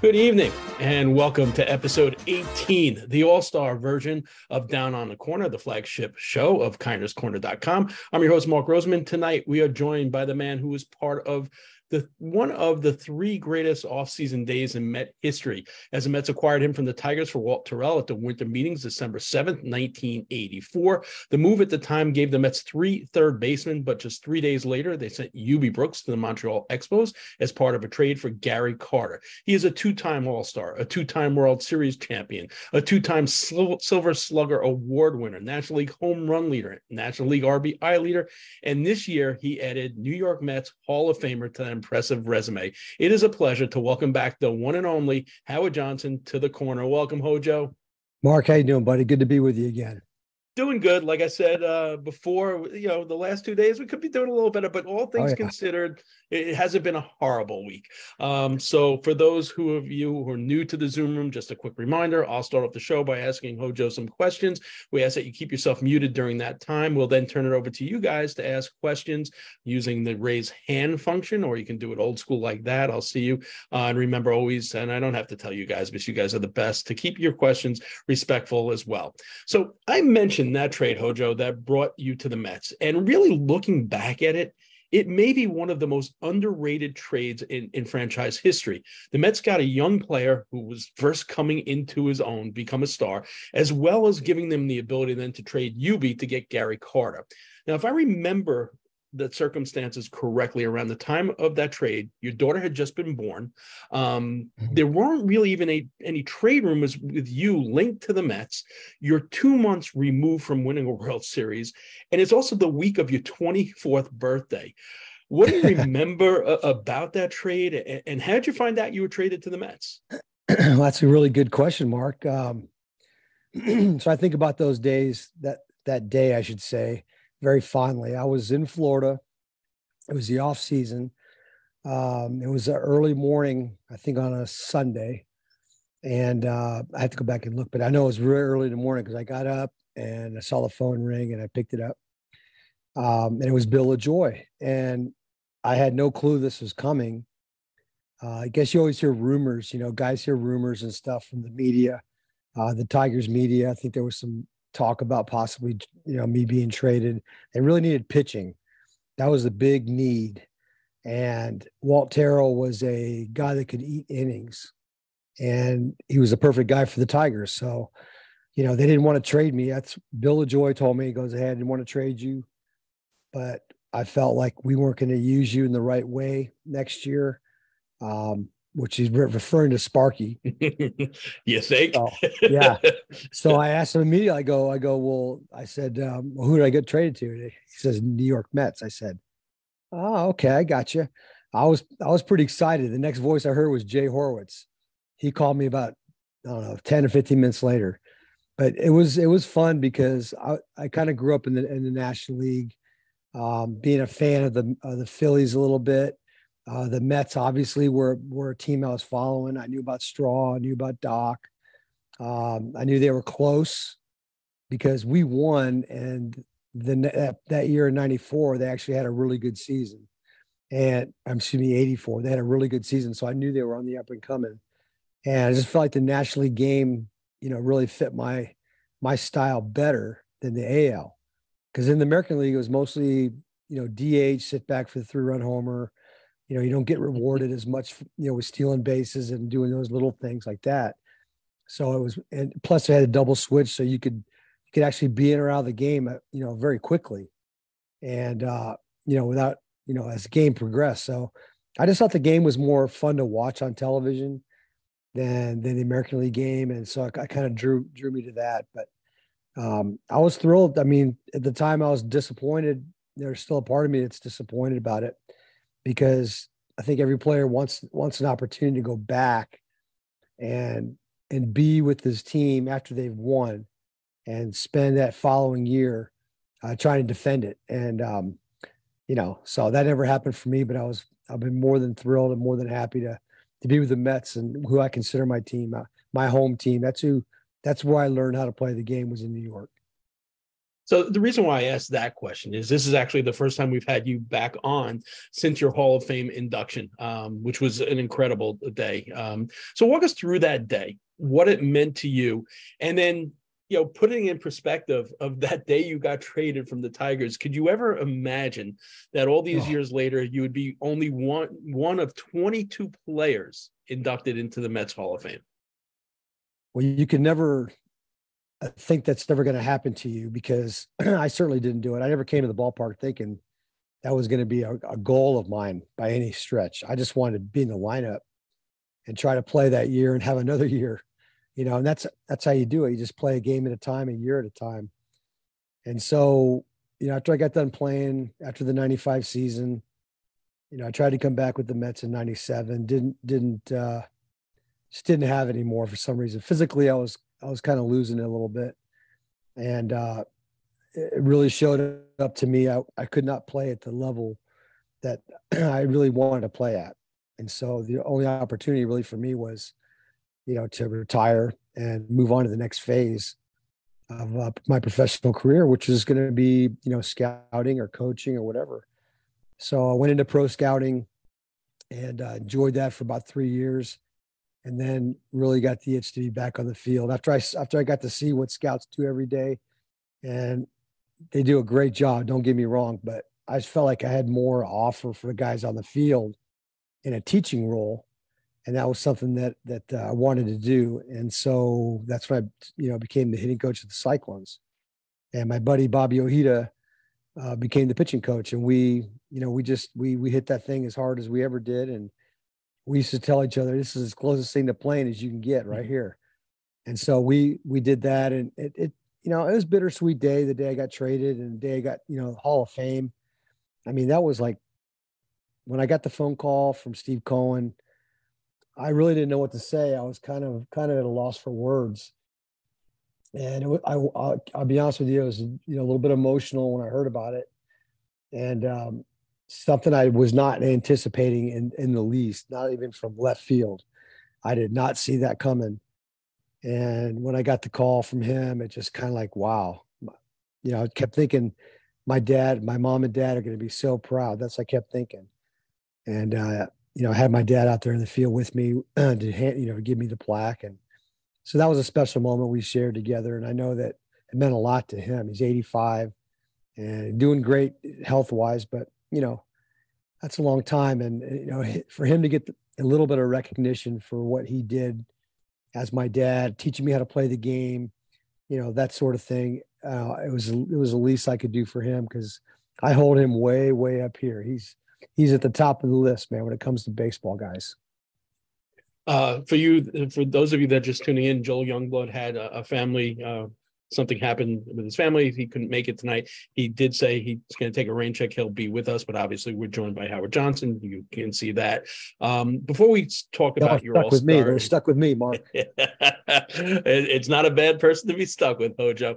Good evening and welcome to episode 18, the all-star version of Down on the Corner, the flagship show of KINER'S I'm your host, Mark Rosenman. Tonight, we are joined by the man who was part of one of the three greatest offseason days in Met history, as the Mets acquired him from the Tigers for Walt Terrell at the winter meetings, December 7th, 1984. The move at the time gave the Mets three third basemen, but just 3 days later, they sent Hubie Brooks to the Montreal Expos as part of a trade for Gary Carter. He is a two-time All-Star, a two-time World Series champion, a two-time Silver Slugger Award winner, National League home run leader, National League RBI leader, and this year he added New York Mets Hall of Famer to that impressive resume. It is a pleasure to welcome back the one and only Howard Johnson to the corner. Welcome, Hojo. Mark, how you doing, buddy? Good to be with you again. Doing good. Like I said before, the last 2 days, we could be doing a little better, but all things considered, it hasn't been a horrible week. So for those of you who are new to the Zoom room, just a quick reminder, I'll start off the show by asking Hojo some questions. We ask that you keep yourself muted during that time. We'll then turn it over to you guys to ask questions using the raise hand function, or you can do it old school like that. I'll see you. And remember always, and I don't have to tell you guys, but you guys are the best, to keep your questions respectful as well. So I mentioned that trade, Hojo, that brought you to the Mets. And really looking back at it, it may be one of the most underrated trades in franchise history. The Mets got a young player who was first coming into his own, become a star, as well as giving them the ability then to trade Hubie to get Gary Carter. Now, if I remember the circumstances correctly, around the time of that trade, your daughter had just been born. There weren't really even any trade rumors with you linked to the Mets. You're 2 months removed from winning a World Series, and it's also the week of your 24th birthday. What do you remember about that trade, and how did you find out you were traded to the Mets? Well, that's a really good question, Mark. So I think about those days, that day, I should say, very fondly. I was in Florida. It was the off season. It was an early morning, I think on a Sunday. And I have to go back and look, but I know it was really early in the morning because I got up and I saw the phone ring and I picked it up. And it was Bill LaJoy. And I had no clue this was coming. I guess you always hear rumors, guys hear rumors and stuff from the media, the Tigers media. I think there was some talk about possibly, me being traded. They really needed pitching. That was a big need. And Walt Terrell was a guy that could eat innings. And he was a perfect guy for the Tigers. So, they didn't want to trade me. That's Bill LaJoy told me, he goes ahead, didn't want to trade you. But I felt like we weren't going to use you in the right way next year. Which he's referring to Sparky. You think? So, yeah. So I asked him immediately. I said, who did I get traded to? He says, New York Mets. I said, oh, okay, I got you. I was pretty excited. The next voice I heard was Jay Horwitz. He called me about, 10 or 15 minutes later. But it was fun because I kind of grew up in the National League, being a fan of the Phillies a little bit. The Mets obviously were a team I was following. I knew about Straw, I knew about Doc. I knew they were close because we won, and that year in '94 they actually had a really good season. And '84 they had a really good season, so I knew they were on the up and coming. And I just felt like the National League game, really fit my style better than the AL, because in the American League it was mostly DH, sit back for the 3-run homer. You don't get rewarded as much, with stealing bases and doing those little things like that. So it was, and plus they had a double switch, so you could actually be in or out of the game, very quickly, and without, as the game progressed. So I just thought the game was more fun to watch on television than the American League game, and so I kind of drew me to that. But I was thrilled. I mean, at the time I was disappointed. There's still a part of me that's disappointed about it, because I think every player wants an opportunity to go back and be with his team after they've won and spend that following year trying to defend it. And, so that never happened for me, but I've been more than thrilled and more than happy to be with the Mets, and who I consider my team, my home team. That's where I learned how to play the game, was in New York. So the reason why I asked that question is this is actually the first time we've had you back on since your Hall of Fame induction, which was an incredible day. So walk us through that day, what it meant to you, and then, putting in perspective of that day you got traded from the Tigers. Could you ever imagine that all these years later you would be only one of 22 players inducted into the Mets Hall of Fame? Well, you can never think that's never going to happen to you, because I certainly didn't do it. I never came to the ballpark thinking that was going to be a goal of mine by any stretch. I just wanted to be in the lineup and try to play that year and have another year, and that's how you do it. You just play a game at a time, a year at a time. And so, after I got done playing after the 95 season, I tried to come back with the Mets in 97, just didn't have it anymore for some reason. Physically, I was kind of losing it a little bit. And it really showed up to me. I could not play at the level that I really wanted to play at. And so the only opportunity really for me was, to retire and move on to the next phase of my professional career, which is going to be, scouting or coaching or whatever. So I went into pro scouting and enjoyed that for about 3 years. And then really got the itch to be back on the field after I got to see what scouts do every day. And they do a great job, don't get me wrong, but I just felt like I had more to offer for the guys on the field in a teaching role. And that was something that I wanted to do. And so that's when I, became the hitting coach of the Cyclones. And my buddy, Bobby Ojeda, became the pitching coach. And we hit that thing as hard as we ever did. And we used to tell each other, this is as closest thing to playing as you can get right here. And so we did that. And it was a bittersweet day, the day I got traded and the day I got, Hall of Fame. I mean, that was like when I got the phone call from Steve Cohen, I really didn't know what to say. I was kind of at a loss for words. And I'll be honest with you, it was, a little bit emotional when I heard about it. And, something I was not anticipating in the least, not even from left field. I did not see that coming. And when I got the call from him, it just kind of like, wow. I kept thinking my mom and dad are going to be so proud. That's what I kept thinking. And, I had my dad out there in the field with me to give me the plaque. And so that was a special moment we shared together. And I know that it meant a lot to him. He's 85 and doing great health-wise, but that's a long time. And, for him to get a little bit of recognition for what he did as my dad, teaching me how to play the game, that sort of thing. It was the least I could do for him, because I hold him way, way up here. He's at the top of the list, man, when it comes to baseball guys. For those of you that are just tuning in, Joel Youngblood had a family something happened with his family. He couldn't make it tonight. He did say he's going to take a rain check. He'll be with us, but obviously we're joined by Howard Johnson. You can see that. Before we talk about your All-Star. They're stuck with me, Mark. It's not a bad person to be stuck with, Hojo.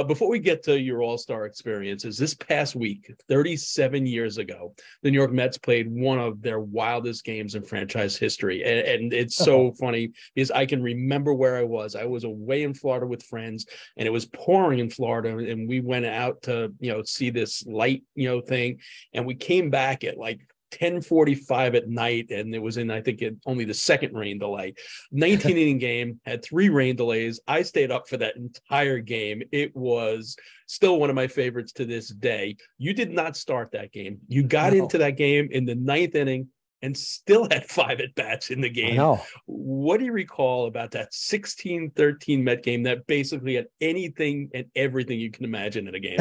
Before we get to your All-Star experiences, this past week, 37 years ago, the New York Mets played one of their wildest games in franchise history. And it's so funny because I can remember where I was. I was away in Florida with friends, and it was pouring in Florida, and we went out to, see this light, thing. And we came back at like 10:45 at night, and it was in, I think, only the second rain delay. 19 inning game, had 3 rain delays. I stayed up for that entire game. It was still one of my favorites to this day. You did not start that game. You got into that game in the 9th inning and still had 5 at-bats in the game. What do you recall about that 16-13 Met game that basically had anything and everything you can imagine in a game?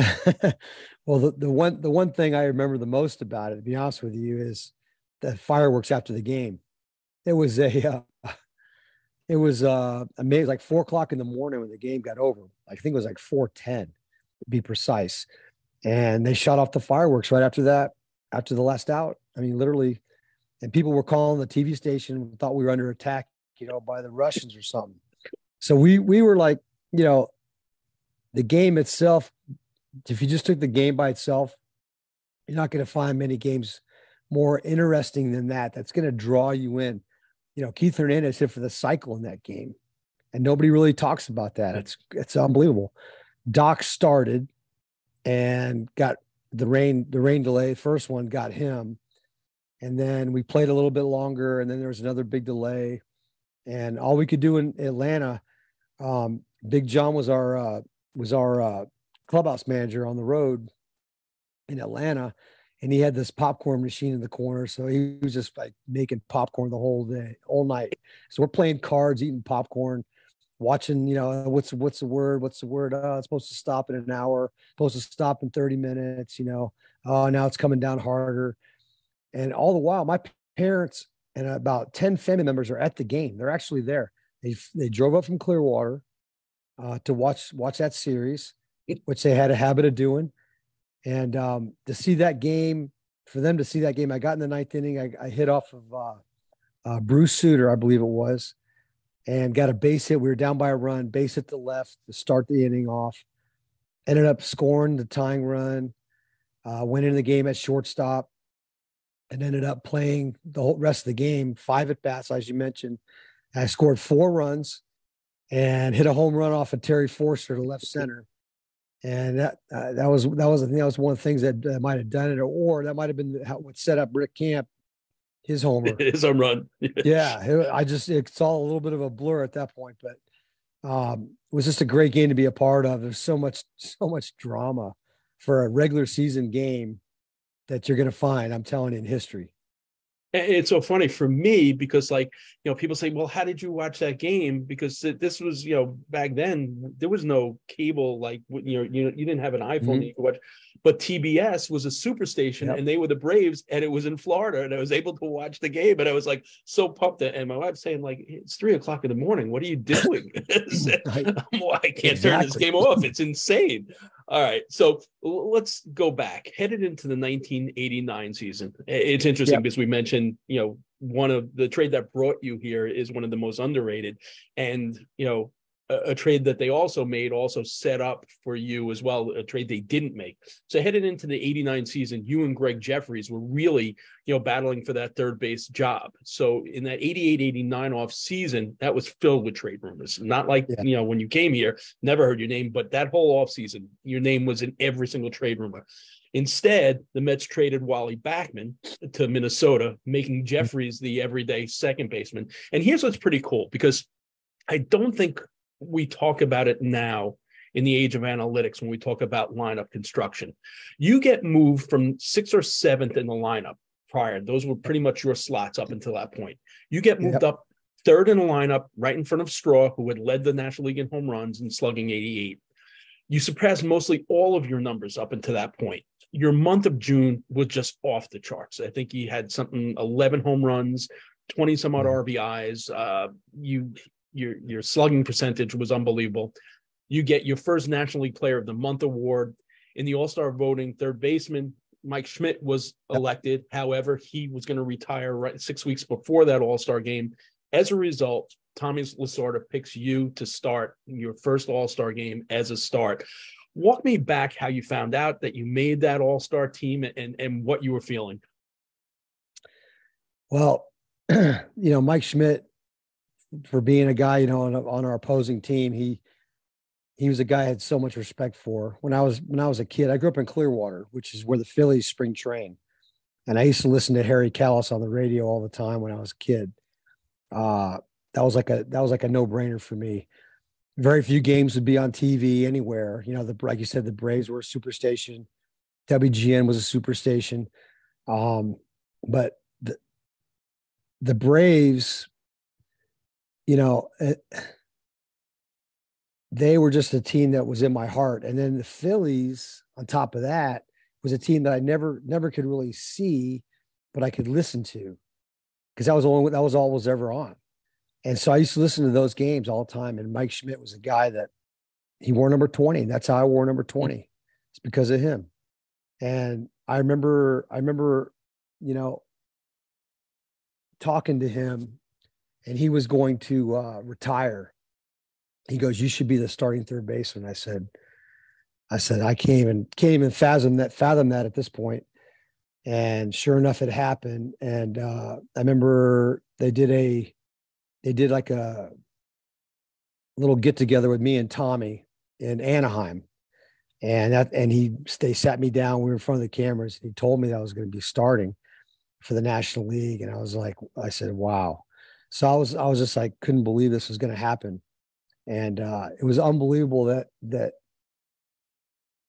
Well, the one thing I remember the most about it, to be honest with you, is the fireworks after the game. It was amazing, like 4:00 in the morning when the game got over. I think it was like 4:10 to be precise. And they shut off the fireworks right after that, after the last out. I mean, literally. And people were calling the TV station and thought we were under attack, by the Russians or something. So we were like, the game itself, if you just took the game by itself, you're not going to find many games more interesting than that. That's going to draw you in. Keith Hernandez hit for the cycle in that game, and nobody really talks about that. It's unbelievable. Doc started, and got the rain delay. First one got him. And then we played a little bit longer, and then there was another big delay. And all we could do in Atlanta, Big John was our clubhouse manager on the road in Atlanta, and he had this popcorn machine in the corner. So he was just like making popcorn the whole day, all night. So we're playing cards, eating popcorn, watching, what's the word? What's the word? It's supposed to stop in an hour, supposed to stop in 30 minutes, oh, now it's coming down harder. And all the while, my parents and about 10 family members are at the game. They're actually there. They drove up from Clearwater to watch that series, which they had a habit of doing. And to see that game, for them to see that game, I got in the ninth inning. I hit off of Bruce Suter, I believe it was, and got a base hit. We were down by a run, base hit to left to start the inning off. Ended up scoring the tying run, went into the game at shortstop, and ended up playing the whole rest of the game, 5 at-bats, as you mentioned. I scored 4 runs and hit a home run off of Terry Forster to left center. And that was one of the things that might have done it, or that might have been what set up Rick Camp, his homer. His home run. Yeah, it's all a little bit of a blur at that point, but it was just a great game to be a part of. There's so much drama for a regular season game that you're going to find, I'm telling you, in history. It's so funny for me because, people say, well, how did you watch that game? Because this was, back then there was no cable, you didn't have an iPhone that you could watch, but TBS was a superstation, and they were the Braves, and it was in Florida, and I was able to watch the game, and I was so pumped. And my wife's saying, it's 3:00 in the morning. What are you doing? I can't turn this game off. It's insane. All right, so let's go back. Headed into the 1989 season. It's interesting because we mentioned, one of the trade that brought you here is one of the most underrated, and a trade that they also made also set up for you as well, a trade they didn't make. So headed into the 89 season, you and Greg Jeffries were really, battling for that third base job. So in that 88-89 off season, that was filled with trade rumors. Not when you came here, never heard your name, but that whole off season, your name was in every single trade rumor. Instead, the Mets traded Wally Backman to Minnesota, making Jeffries the everyday second baseman. And here's what's pretty cool, because I don't think we talk about it now in the age of analytics when we talk about lineup construction. You get moved from 6th or 7th in the lineup prior. Those were pretty much your slots up until that point. You get moved up 3rd in the lineup, right in front of Straw, who had led the National League in home runs and slugging 88. You surpassed mostly all of your numbers up until that point. Your month of June was just off the charts. I think you had 11 home runs, 20 some odd RBIs. Your slugging percentage was unbelievable. You get your first National League Player of the Month award. In the All-Star voting, third baseman Mike Schmidt was elected. However, he was going to retire right 6 weeks before that All-Star game. As a result, Tommy Lasorda picks you to start your first All-Star game as a start. Walk me back how you found out that you made that All-Star team and what you were feeling. Well, Mike Schmidt, for being a guy, on our opposing team, he was a guy I had so much respect for. When I was a kid, I grew up in Clearwater, which is where the Phillies spring train. And I used to listen to Harry Callis on the radio all the time when I was a kid. That was like a no-brainer for me. Very few games would be on TV anywhere. Like you said, the Braves were a superstation. WGN was a superstation. But the Braves, they were just a team that was in my heart. And then the Phillies, on top of that, was a team that I never could really see, but I could listen to, because that was all was ever on. And so I used to listen to those games all the time. And Mike Schmidt was a guy that he wore number 20. And that's how I wore number 20. It's because of him. And I remember, talking to him, and he was going to retire. He goes, "You should be the starting third baseman." I said, I can't even fathom that at this point. And sure enough, it happened. And I remember they did like a little get together with me and Tommy in Anaheim. And they sat me down. We were in front of the cameras. And he told me that I was going to be starting for the National League. And I said, wow. So I was just like, couldn't believe this was going to happen. And it was unbelievable that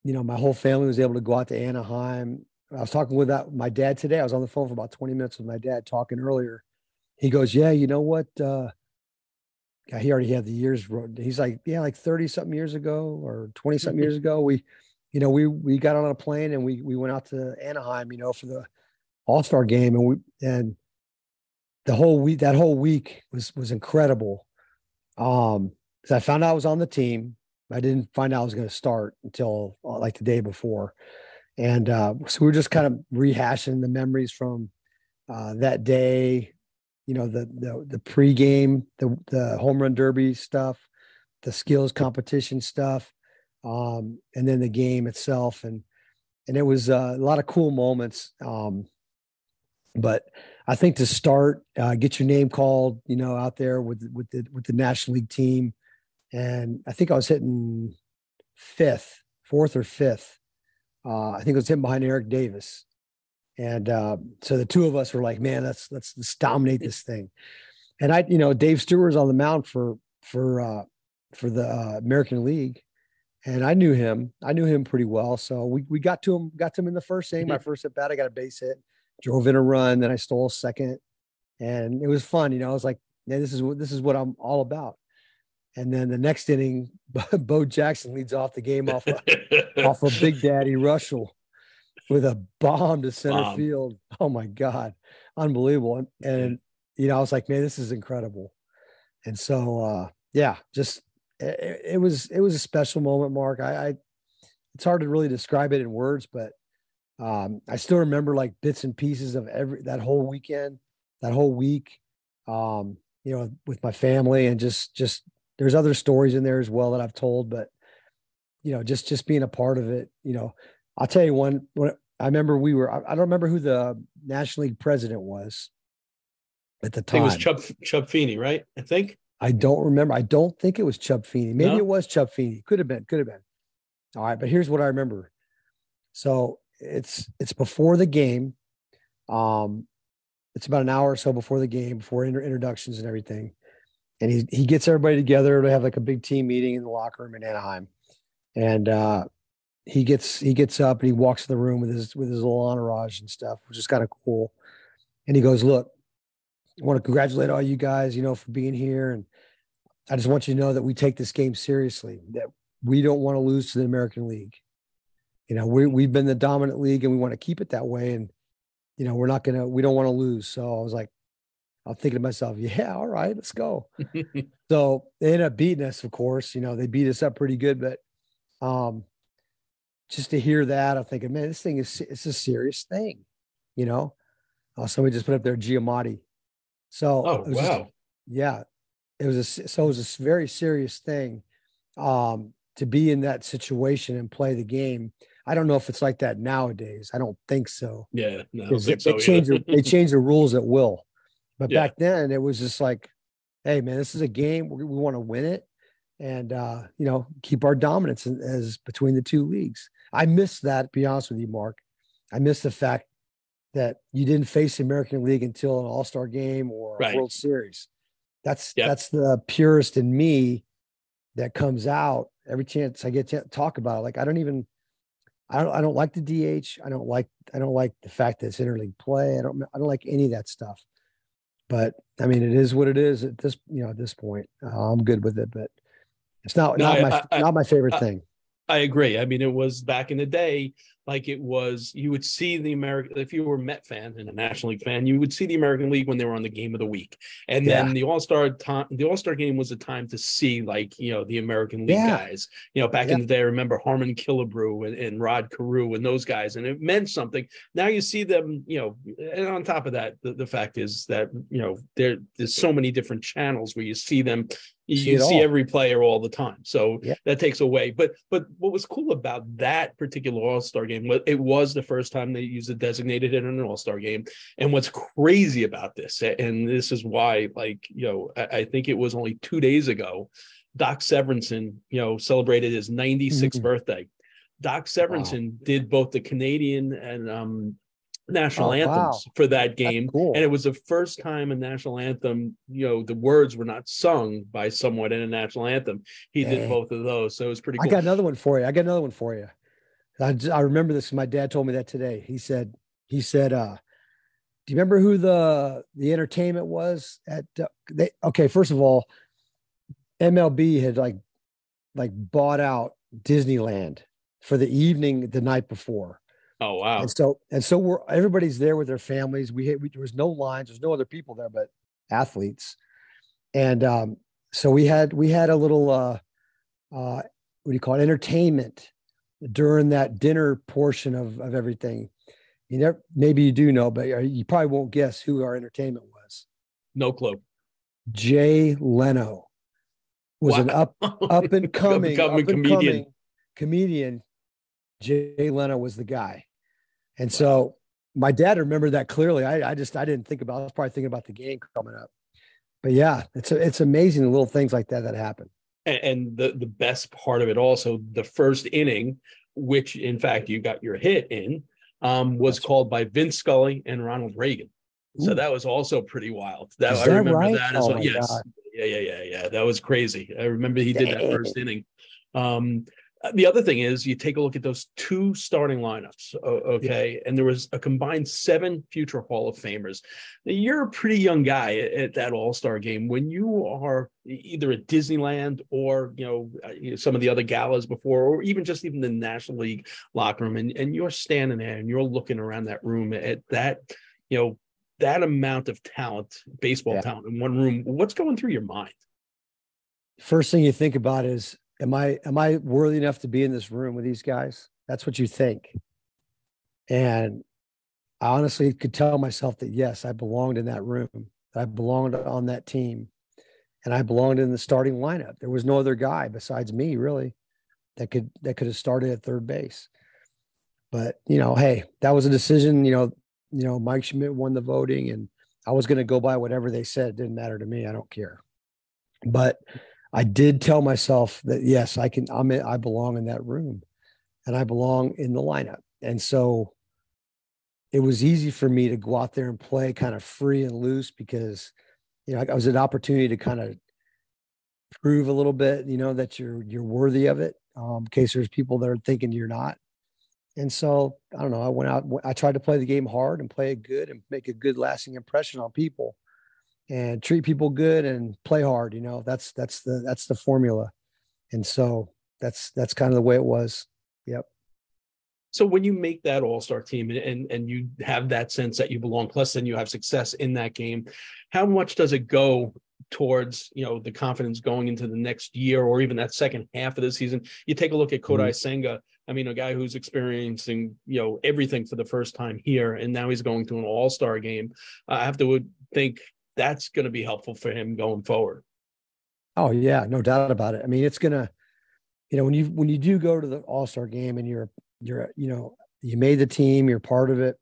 my whole family was able to go out to Anaheim. I was talking with my dad today. I was on the phone for about 20 minutes with my dad talking earlier. He goes, yeah, you know what? He already had the years. He's like, yeah, like 30 something years ago or 20 something years ago, we got on a plane and we went out to Anaheim, for the All-Star game. And that whole week was incredible. Because I found out I was on the team. I didn't find out I was going to start until like the day before. And so we were just kind of rehashing the memories from that day, the pregame, the home run derby stuff, the skills competition stuff, and then the game itself. And it was a lot of cool moments. But I think to start, get your name called, out there with the National League team. And I think I was hitting fourth or fifth. I think I was hitting behind Eric Davis. And so the two of us were like, man, let's dominate this thing. And Dave Stewart was on the mound for the American League. And I knew him pretty well. So we got to him in the first inning. My first at bat, I got a base hit, drove in a run, then I stole a second. And it was fun. I was like, man, this is what I'm all about. And then the next inning, Bo Jackson leads off the game off of Big Daddy Russell with a bomb to center field. Oh my God. Unbelievable. And I was like, man, this is incredible. And so, just, it was a special moment, Mark. It's hard to really describe it in words, but I still remember like bits and pieces of that whole weekend, that whole week, with my family, and just there's other stories in there as well that I've told, but just being a part of it, I'll tell you when I remember I don't remember who the National League president was at the time. I think it was Chub Feeney, right? I think. I don't remember. I don't think it was Chub Feeney. Maybe it was Chub Feeney. Could have been. All right. But here's what I remember. So it's before the game. It's about an hour or so before the game, before introductions and everything. And he gets everybody together to have like a big team meeting in the locker room in Anaheim. And he gets up and he walks to the room with his little entourage and stuff, which is kind of cool. And he goes, look, I want to congratulate all you guys, for being here. And I just want you to know that we take this game seriously, that we don't want to lose to the American League. We've been the dominant league and we want to keep it that way. And, we don't want to lose. So I was like, I'm thinking to myself, yeah, all right, let's go. So they ended up beating us, of course. They beat us up pretty good, but just to hear that, I'm thinking, man, this thing it's a serious thing, Somebody just put up their Giamatti. So it was it was a very serious thing to be in that situation and play the game. I don't know if it's like that nowadays. I don't think so. Yeah, no, I don't think so. They change the rules at will. But back then it was just like, hey man, this is a game. We want to win it and, keep our dominance as between the two leagues. I miss that, to be honest with you, Mark. I miss the fact that you didn't face the American League until an All-Star game or a World Series. That's the purist in me that comes out every chance I get to talk about it. Like, I don't like the DH. I don't like the fact that it's interleague play. I don't like any of that stuff. But I mean, it is what it is at this point. I'm good with it, but it's not my favorite thing. I agree. I mean, it was back in the day, like it was, you would see the American, if you were a Met fan and a National League fan, you would see the American League when they were on the game of the week. And then the All-Star game was a time to see the American League guys, back in the day, I remember Harmon Killebrew and Rod Carew and those guys, and it meant something. Now you see them, and on top of that, the fact is that, there's so many different channels where you see them. You see every player all the time. So that takes away. But what was cool about that particular All-Star game, it was the first time they used a designated hitter in an All-Star game. And what's crazy about this, and this is why, I think it was only 2 days ago, Doc Severinsen, celebrated his 96th birthday. Doc Severinsen did both the Canadian and national Wow. anthems for that game. Cool. And it was the first time a national anthem, the words were not sung by someone in a national anthem. He did both of those. So it was pretty cool. I got another one for you. I remember this. My dad told me that today. He said, do you remember who the entertainment was at, okay, first of all, MLB had like bought out Disneyland for the evening the night before. Oh, wow. And so everybody's there with their families. There was no lines. There's no other people there but athletes. And so we had a little what do you call it, entertainment during that dinner portion of everything. Maybe you do know, but you probably won't guess who our entertainment was. No clue. Jay Leno was an up and coming comedian. Jay Leno was the guy. And so my dad remembered that clearly. I didn't think about it. I was probably thinking about the game coming up. But yeah, it's amazing the little things like that happen. And the best part of it also, the first inning, which in fact you got your hit in, was called by Vince Scully and Ronald Reagan. So that was also pretty wild. I remember that as well. Yes. God. Yeah. That was crazy. I remember he did that first inning. The other thing is you take a look at those two starting lineups, okay? Yeah. And there was a combined 7 future Hall of Famers. Now, you're a pretty young guy at that All-Star game. When you are either at Disneyland or, some of the other galas before, or even the National League locker room, and you're standing there and you're looking around that room at that, that amount of talent, baseball talent in one room, what's going through your mind? First thing you think about is, Am I worthy enough to be in this room with these guys? That's what you think. And I honestly could tell myself that, yes, I belonged in that room. I belonged on that team. And I belonged in the starting lineup. There was no other guy besides me, really, that could have started at third base. But, hey, that was a decision. Mike Schmidt won the voting, and I was going to go by whatever they said. It didn't matter to me. I don't care. But I did tell myself that, yes, I belong in that room and I belong in the lineup. And so it was easy for me to go out there and play kind of free and loose because, I was an opportunity to kind of prove a little bit, that you're worthy of it. In case there's people that are thinking you're not. And so, I don't know, I went out, I tried to play the game hard and play it good and make a good lasting impression on people. And treat people good and play hard. That's the formula. And so that's kind of the way it was. Yep. So when you make that all-star team and you have that sense that you belong, plus then you have success in that game, how much does it go towards, the confidence going into the next year or even that second half of the season? You take a look at Kodai Senga. I mean, a guy who's experiencing, everything for the first time here, and now he's going to an all-star game. I have to think that's going to be helpful for him going forward. Oh yeah, no doubt about it. I mean, it's going to, when you do go to the All-Star game and you're, you made the team, you're part of it.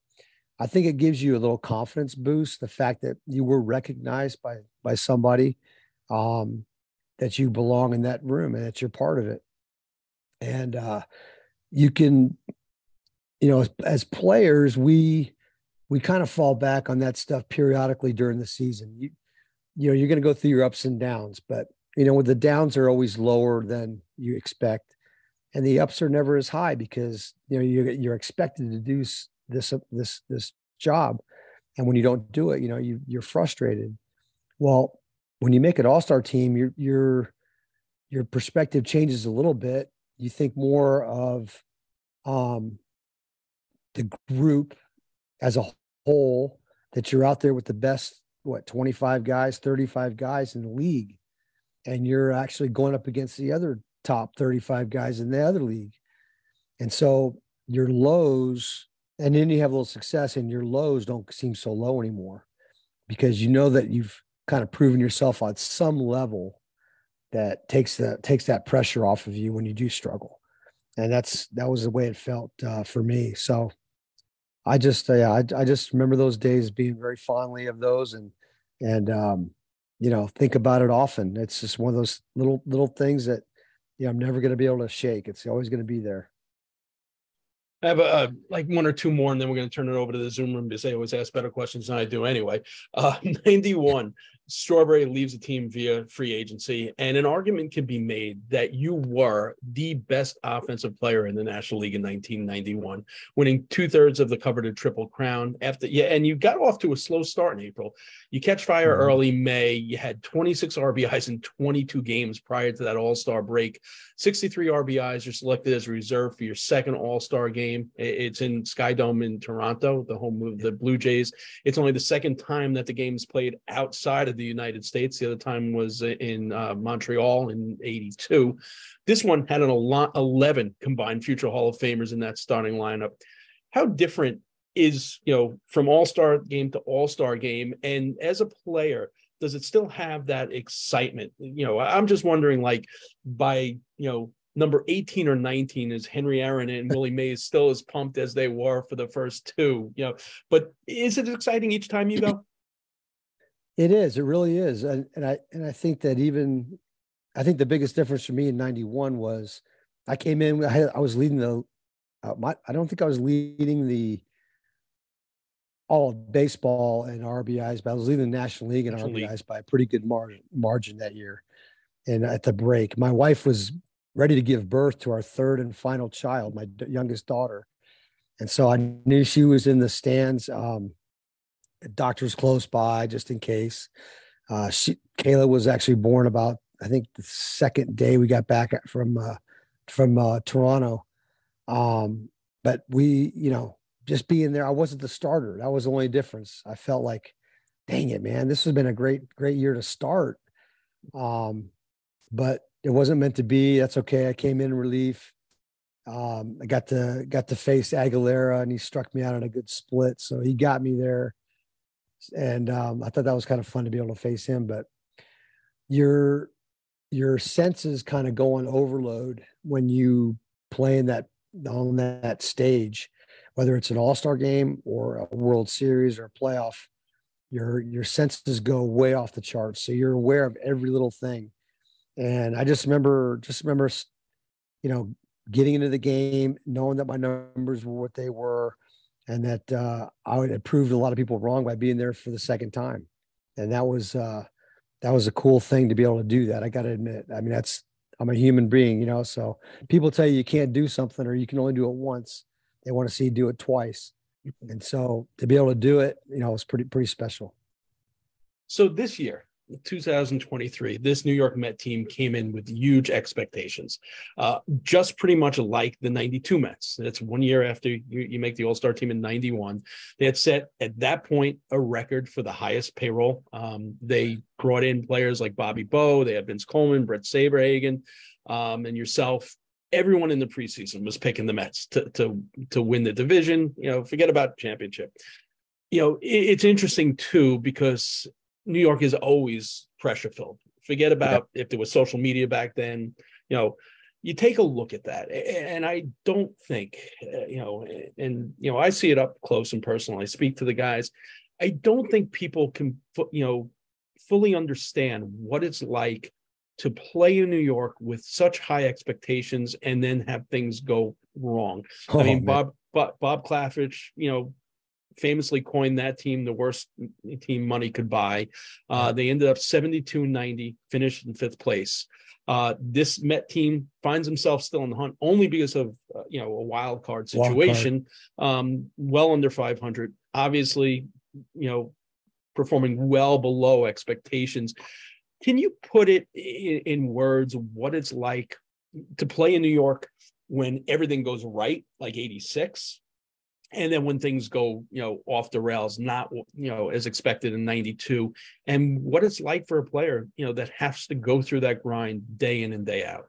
I think it gives you a little confidence boost. The fact that you were recognized by somebody, that you belong in that room and that you're part of it. And you can, as players, we kind of fall back on that stuff periodically during the season. You're going to go through your ups and downs, but the downs are always lower than you expect, and the ups are never as high because you're expected to do this job, and when you don't do it, you're frustrated. Well, when you make an all-star team, your perspective changes a little bit. You think more of the group as a whole, that you're out there with the best, 25 guys, 35 guys in the league. And you're actually going up against the other top 35 guys in the other league. And so your lows, and then you have a little success, and your lows don't seem so low anymore because that you've kind of proven yourself on some level that takes that pressure off of you when you do struggle. And that was the way it felt for me. So I just remember those days being very fondly of those and think about it often. It's just one of those little things that, I'm never going to be able to shake. It's always going to be there. I have like one or two more, and then we're going to turn it over to the Zoom room because they always ask better questions than I do anyway. 91, Strawberry leaves the team via free agency, and an argument can be made that you were the best offensive player in the National League in 1991, winning 2/3 of the coveted Triple Crown. And you got off to a slow start in April. You catch fire early May. You had 26 RBIs in 22 games prior to that All-Star break. 63 RBIs. You're selected as a reserve for your second All-Star game. It's in Sky Dome in Toronto, the home of the Blue Jays. It's only the second time that the game's played outside of the United States. The other time was in Montreal in 82. This one had 11 combined future Hall of Famers in that starting lineup. How different is, from All-Star game to All-Star game? And as a player, does it still have that excitement? I'm just wondering, like, by, number 18 or 19 is Henry Aaron and Willie Mays still as pumped as they were for the first two, but is it exciting each time you go? It is. It really is. And I think that I think the biggest difference for me in 91 was I came in, I was leading I don't think I was leading the all of baseball and RBIs, but I was leading the National League and RBIs by a pretty good margin that year. And at the break, my wife was ready to give birth to our third and final child, my youngest daughter. And so I knew she was in the stands. Doctors close by just in case. Kayla was actually born about, I think, the second day we got back from Toronto. But we, just being there, I wasn't the starter. That was the only difference. I felt like, dang it, man, this has been a great year to start. But it wasn't meant to be. That's okay. I came in relief. I got to face Aguilera, and he struck me out on a good split. So he got me there. And I thought that was kind of fun to be able to face him. But your senses kind of go on overload when you play on that stage, whether it's an all-star game or a World Series or a playoff. Your senses go way off the charts. So you're aware of every little thing. And I just remember, getting into the game, knowing that my numbers were what they were, and that I had proved a lot of people wrong by being there for the second time. And that was a cool thing to be able to do that. I got to admit, I mean, I'm a human being, so people tell you can't do something or you can only do it once. They want to see you do it twice. And so to be able to do it, was pretty special. So this year, 2023, this New York Met team came in with huge expectations, just pretty much like the 92 Mets. That's 1 year after you make the All-Star team in 91. They had set at that point a record for the highest payroll. They brought in players like Bobby Bowe. They had Vince Coleman, Brett Saberhagen, and yourself. Everyone in the preseason was picking the Mets to win the division. Forget about championship. It's interesting too, because New York is always pressure filled. Forget about if there was social media back then. You take a look at that, and I don't think, I see it up close and personal. I speak to the guys. I don't think people can, fully understand what it's like to play in New York with such high expectations and then have things go wrong. I mean, man. Bob Clafford, famously coined that team the worst team money could buy. They ended up 72-90, finished in fifth place. This Met team finds himself still in the hunt only because of a wild card situation. Well under 500, obviously, performing well below expectations. Can you put it in words what it's like to play in New York when everything goes right, like 86? And then when things go, off the rails, not, as expected in 92, and what it's like for a player, that has to go through that grind day in and day out.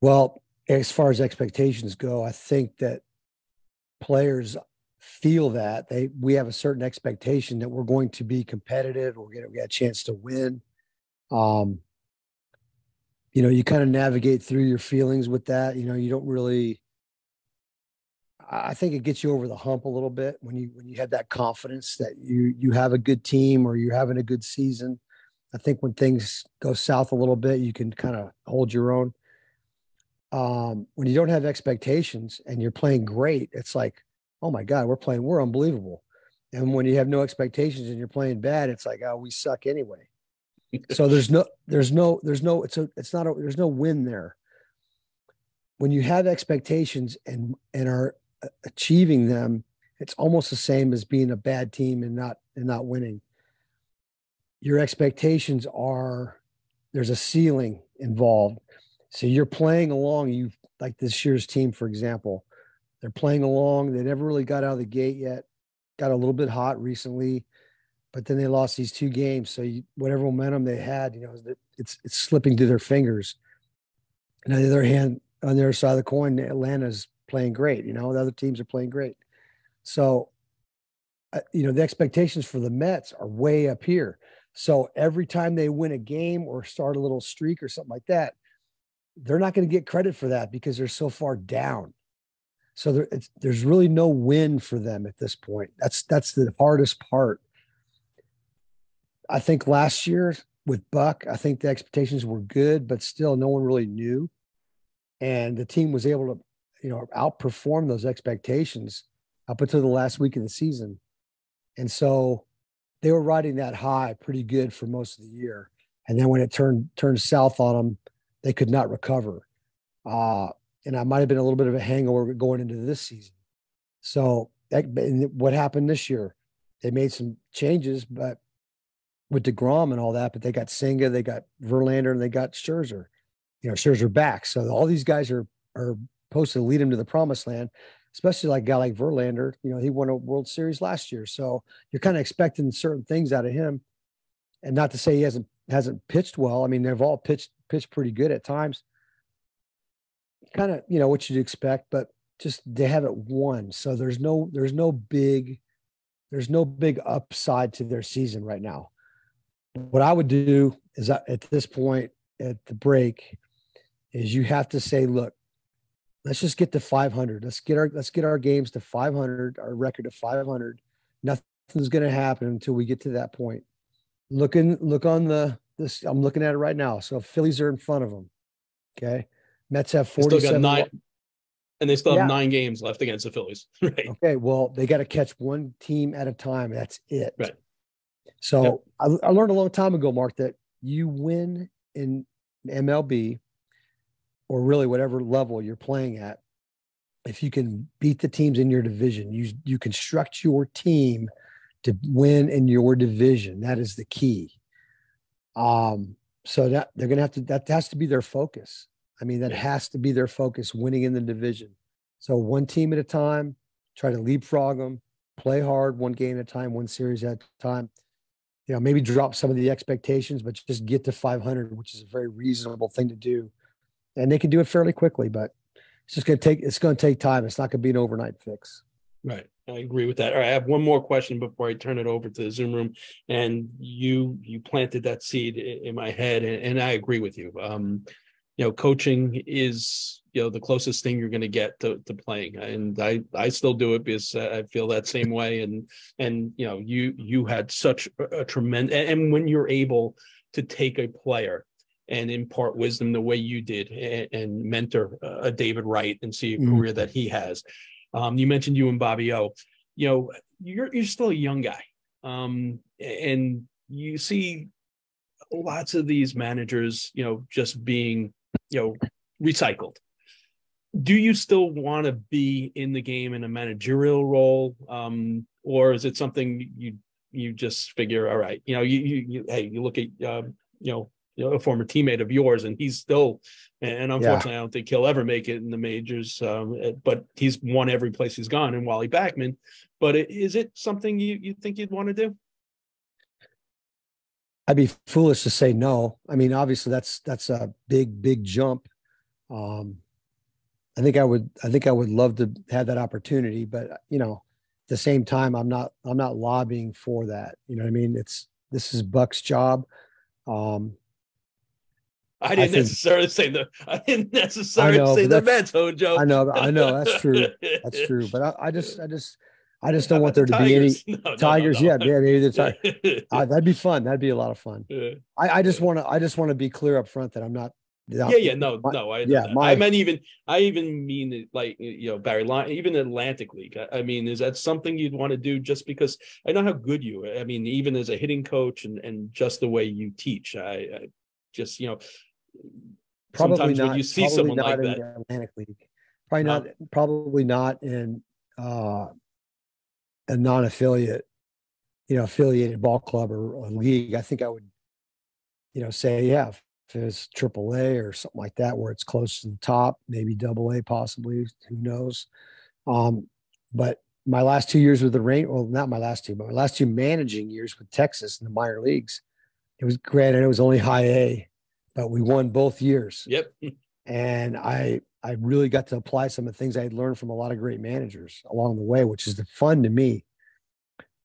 Well, as far as expectations go, I think that players feel that we have a certain expectation that we're going to be competitive. We got a chance to win. You kind of navigate through your feelings with that. You don't really. I think it gets you over the hump a little bit when you have that confidence that you have a good team or you're having a good season. I think when things go south a little bit, you can kind of hold your own. when you don't have expectations and you're playing great, it's like, oh my God, we're unbelievable. And when you have no expectations and you're playing bad, it's like, oh, we suck anyway. So there's no win there. When you have expectations and are achieving them, it's almost the same as being a bad team and not winning. Your expectations there's a ceiling involved. So you're playing along. Like this year's team, for example, they're playing along. They never really got out of the gate yet. Got a little bit hot recently, but then they lost these 2 games. So whatever momentum they had, it's slipping through their fingers. And on the other hand, on the other side of the coin, Atlanta's playing great. The other teams are playing great. So, the expectations for the Mets are way up here. So every time they win a game or start a little streak or something like that, they're not going to get credit for that because they're so far down. So there's really no win for them at this point. That's the hardest part. I think last year with Buck, I think the expectations were good, but still no one really knew. And the team was able to, outperform those expectations up until the last week of the season. And so they were riding that high pretty good for most of the year. And then when it turned south on them, they could not recover. And I might have been a little bit of a hangover going into this season. So what happened this year? They made some changes, but with DeGrom and all that, but they got Senga, they got Verlander, and they got Scherzer. Scherzer back. So all these guys are supposed to lead him to the promised land, especially like a guy like Verlander. He won a World Series last year. So you're kind of expecting certain things out of him. And not to say he hasn't pitched well. I mean, they've all pitched pretty good at times. Kind of, what you'd expect, but just they haven't won. So there's no big upside to their season right now. What I would do is at this point at the break is you have to say, look, let's just get to 500. Let's get our games to 500, our record to 500. Nothing's going to happen until we get to that point. Look on this. I'm looking at it right now. So Phillies are in front of them. Okay. Mets have 47. Still got 9, and they still have 9 games left against the Phillies. Right. Okay. Well, they got to catch one team at a time. That's it. Right. So I learned a long time ago, Mark, that you win in MLB or really whatever level you're playing at. If you can beat the teams in your division, you construct your team to win in your division. That is the key. So that they're going to have to, that has to be their focus. I mean, that has to be their focus, winning in the division. So one team at a time, try to leapfrog them, play hard, one game at a time, one series at a time. Maybe drop some of the expectations, but just get to 500, which is a very reasonable thing to do. And they can do it fairly quickly, but it's going to take time. It's not going to be an overnight fix. Right. I agree with that. All right, I have one more question before I turn it over to the Zoom room. And you planted that seed in my head, and I agree with you. Coaching is, the closest thing you're going to get to playing. And I still do it because I feel that same way. And you had such a tremendous, and when you're able to take a player and impart wisdom the way you did and mentor a David Wright and see a career that he has. You mentioned you and Bobby O. You're still a young guy. And you see lots of these managers, just being, recycled. Do you still want to be in the game in a managerial role? Or is it something you just figure, all right, you look at, a former teammate of yours, and he's still, and unfortunately, I don't think he'll ever make it in the majors. But he's won every place he's gone in Wally Backman. But is it something you think you'd want to do? I'd be foolish to say no. I mean, obviously that's a big jump. I think I would love to have that opportunity, but at the same time, I'm not lobbying for that. You know what I mean? This is Buck's job. I didn't necessarily say the Mets, Joe. I know that's true. That's true. But I just don't want there to be any Tigers. No. Yeah, maybe the Tigers. That'd be fun. That'd be a lot of fun. Yeah. I just want to be clear up front that I'm not Yeah. No, I know yeah, that. I even mean it like, Barry Line, even Atlantic League. I mean, is that something you'd want to do just because I know how good you are? I mean, even as a hitting coach and just the way you teach, I just, probably sometimes when not. you see Probably someone not like in that, the Atlantic League. Probably not. Probably not in a non-affiliate, affiliated ball club or a league. I think I would, say, yeah, if it's AAA or something like that, where it's close to the top, maybe AA possibly, who knows? But my last 2 years with the Rain, well, not my last two, but my last two managing years with Texas in the minor leagues, it was granted it was only high A, but we won both years. Yep. And I really got to apply some of the things I had learned from a lot of great managers along the way, which is the fun to me.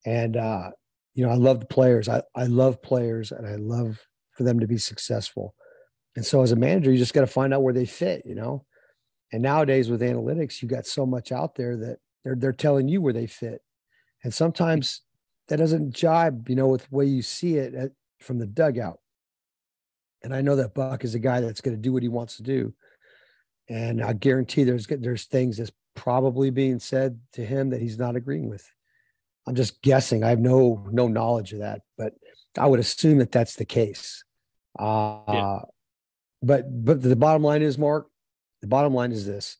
And I love the players. I love players, and I love for them to be successful. And so as a manager, you just got to find out where they fit, And nowadays with analytics, you got so much out there that they're telling you where they fit. And sometimes that doesn't jibe, with the way you see it from the dugout. And I know that Buck is a guy that's going to do what he wants to do. And I guarantee there's things that's probably being said to him that he's not agreeing with. I'm just guessing. I have no knowledge of that, but I would assume that that's the case. Yeah. But the bottom line is, Mark, the bottom line is this: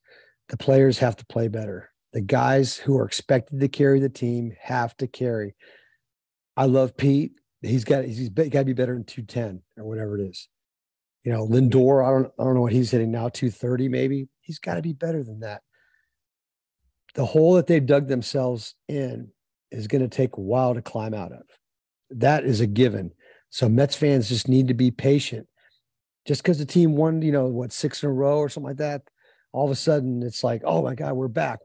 the players have to play better. The guys who are expected to carry the team have to carry. I love Pete. He's got to be better than 210 or whatever it is. Lindor, I don't know what he's hitting now, 230 maybe. He's got to be better than that. The hole that they've dug themselves in is going to take a while to climb out of. That is a given. So Mets fans just need to be patient. Just because the team won, 6 in a row or something like that, all of a sudden it's like, oh my God, we're back.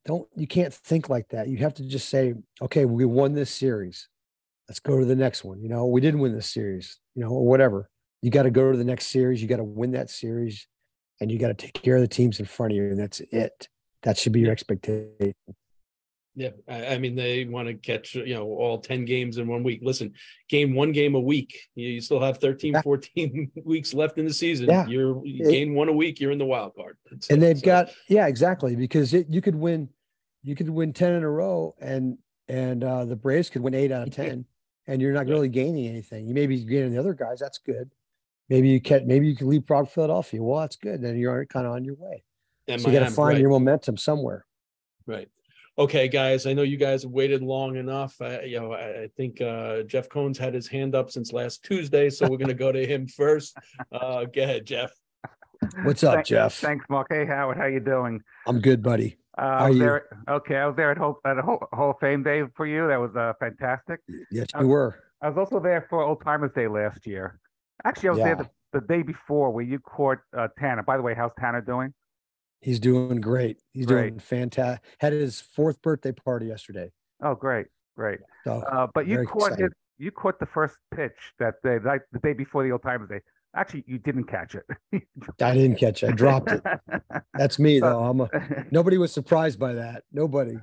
You can't think like that. You have to just say, okay, we won this series. Let's go to the next one. We didn't win this series, or whatever. You got to go to the next series. You got to win that series, and you got to take care of the teams in front of you. And that's it. That should be your expectation. Yeah. I mean, they want to catch, all 10 games in 1 week. Listen, one game a week. You still have 13, 14 weeks left in the season. Yeah. You gain one a week, you're in the wild card. And they've got, exactly. Because you could win 10 in a row and the Braves could win 8 out of 10 and you're not really gaining anything. You may be gaining the other guys. That's good. Maybe you can leapfrog Philadelphia. Well, that's good. Then you're kind of on your way. And so you got to find your momentum somewhere. Right. Okay, guys, I know you guys have waited long enough. I think Jeff Cohn's had his hand up since last Tuesday, so we're going to go to him first. Go ahead, Jeff. What's up, Jeff? Thanks, Mark. Hey, Howard, how you doing? I'm good, buddy. I was there at Hall of Fame Day for you. That was fantastic. Yes, you were. I was also there for Old Timers Day last year. Actually, I was there the day before where you caught Tanner. By the way, how's Tanner doing? He's doing great. He's doing fantastic. Had his 4th birthday party yesterday. Oh, great. So, but you caught the first pitch that day, like the day before the Old Timers Day. Actually, you didn't catch it. I didn't catch it. I dropped it. That's me, though. Nobody was surprised by that. Nobody.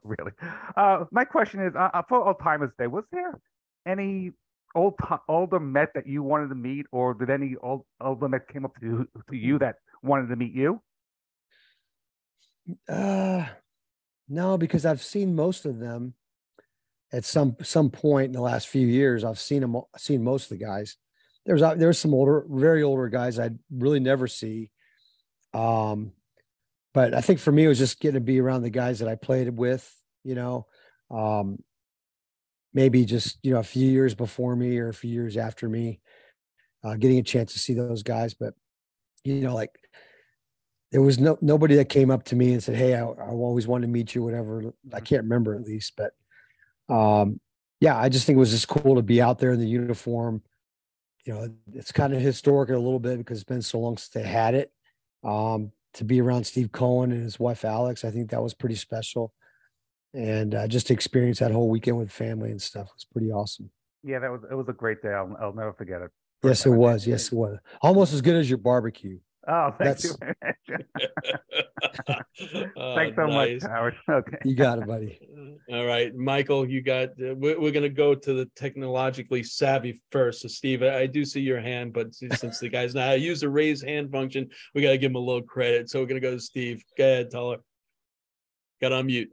Really. My question is, for Old Timers Day, was there any older Met that you wanted to meet, or did any older Met came up to you that wanted to meet you? No, because I've seen most of them at some point in the last few years. I've seen most of the guys. There's some very older guys I'd really never see. But I think for me, it was just getting to be around the guys that I played with, maybe just, a few years before me or a few years after me, getting a chance to see those guys. But, like, there was nobody that came up to me and said, hey, I always wanted to meet you, whatever. I can't remember, at least, but I just think it was just cool to be out there in the uniform. It's kind of historic a little bit because it's been so long since they had it. To be around Steve Cohen and his wife, Alex, I think that was pretty special. And just to experience that whole weekend with family and stuff was pretty awesome. Yeah, it was a great day. I'll never forget it. Yes, it was. Yes, it was. Almost as good as your barbecue. Oh, thank you That's very much. Oh, Thanks so much, nice. Howard. Okay. you got it, buddy. All right, Michael, you got. We're going to go to the technologically savvy first. So, Steve, I do see your hand, but since the guy's not use the raise hand function, we got to give him a little credit. So we're going to go to Steve. Go ahead, Teller. Got to unmute.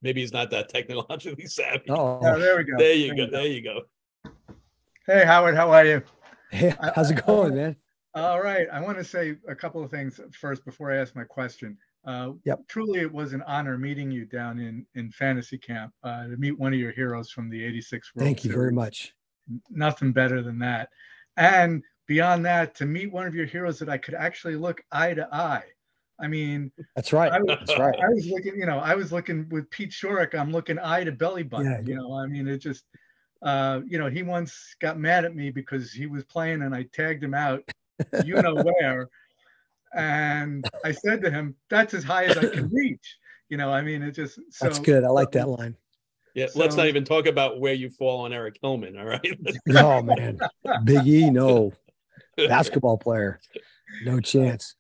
Maybe he's not that technologically savvy. Oh, there we go. There you go. There you go. Hey, Howard, how are you? hey, how's it going, man? All right. I want to say a couple of things first before I ask my question. Yep. Truly, it was an honor meeting you down in fantasy camp to meet one of your heroes from the '86 World Thank you Series. very much. Nothing better than that. And beyond that, to meet one of your heroes that I could actually look eye to eye. I mean, That's right. That's right. I was looking, I was looking with Pete Shorrock. I'm looking eye to belly button. Yeah. I mean, it just, he once got mad at me because he was playing and I tagged him out, where. And I said to him, "That's as high as I can reach." I mean, it just. So, That's good. I like that line. Yeah, let's not even talk about where you fall on Eric Hillman. All right. No, man. Big E, no. Basketball player, no chance.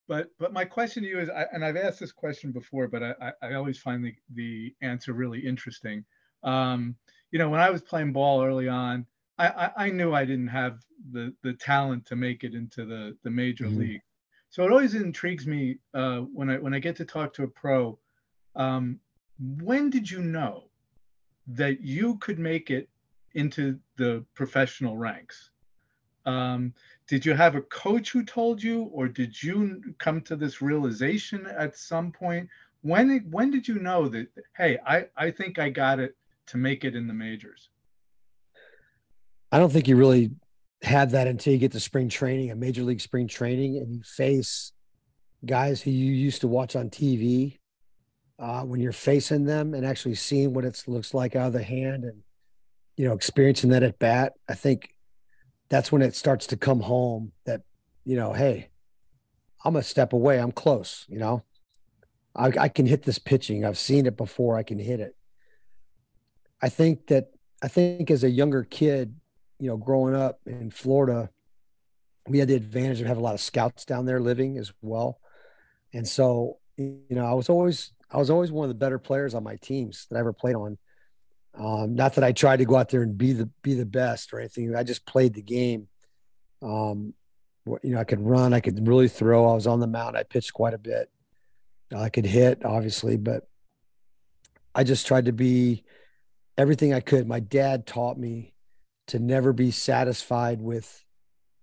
But my question to you is, and I've asked this question before, but I always find the answer really interesting. When I was playing ball early on, I knew I didn't have the talent to make it into the major league. So it always intrigues me when I get to talk to a pro. When did you know that you could make it into the professional ranks? Did you have a coach who told you, or did you come to this realization at some point? When did you know that, hey, I think I got it to make it in the majors? I don't think you really had that until you get to spring training, a major league spring training, and you face guys who you used to watch on TV. When you're facing them and actually seeing what it looks like out of the hand and, experiencing that at bat, I think that's when it starts to come home that, hey, I'm a step away. I'm close. I can hit this pitching. I've seen it before. I can hit it. I think as a younger kid, growing up in Florida, we had the advantage of having a lot of scouts down there living as well. And so, I was always one of the better players on my teams that I ever played on. Not that I tried to go out there and be the best or anything. I just played the game. I could run, I could really throw. I was on the mound. I pitched quite a bit. I could hit, obviously, but I just tried to be everything I could. My dad taught me to never be satisfied with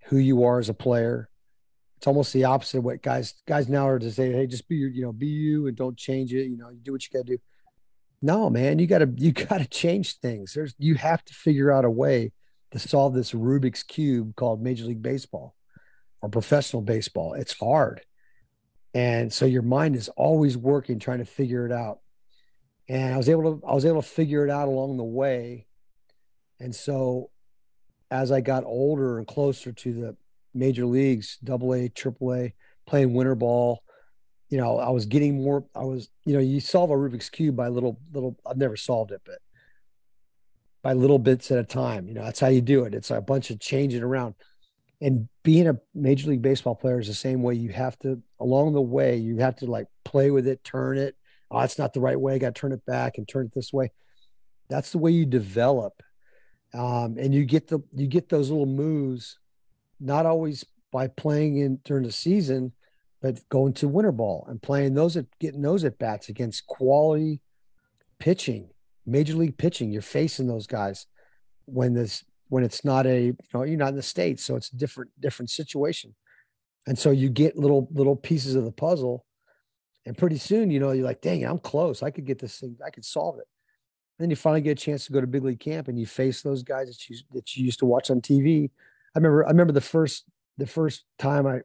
who you are as a player. It's almost the opposite of what guys now are to say, hey, just be you and don't change it. You do what you got to do. No, man, you gotta change things. You have to figure out a way to solve this Rubik's Cube called Major League Baseball or professional baseball. It's hard. And so your mind is always working, trying to figure it out. And I was able to figure it out along the way. And so as I got older and closer to the major leagues, AA, AAA, playing winter ball, I was getting more, you solve a Rubik's Cube by little, I've never solved it, but by little bits at a time, that's how you do it. It's a bunch of changing around. And being a Major League Baseball player is the same way. You have to, along the way, you have to like play with it, turn it. Oh, it's not the right way. I got to turn it back and turn it this way. That's the way you develop. And you get those little moves, not always by playing during the season, but going to winter ball and getting those at bats against quality pitching, major league pitching. You're facing those guys when it's not you're not in the States. So it's a different situation. And so you get little pieces of the puzzle, and pretty soon, you're like, dang, I'm close. I could get this thing. I could solve it. And then you finally get a chance to go to big league camp and you face those guys that you used to watch on TV. I remember the first time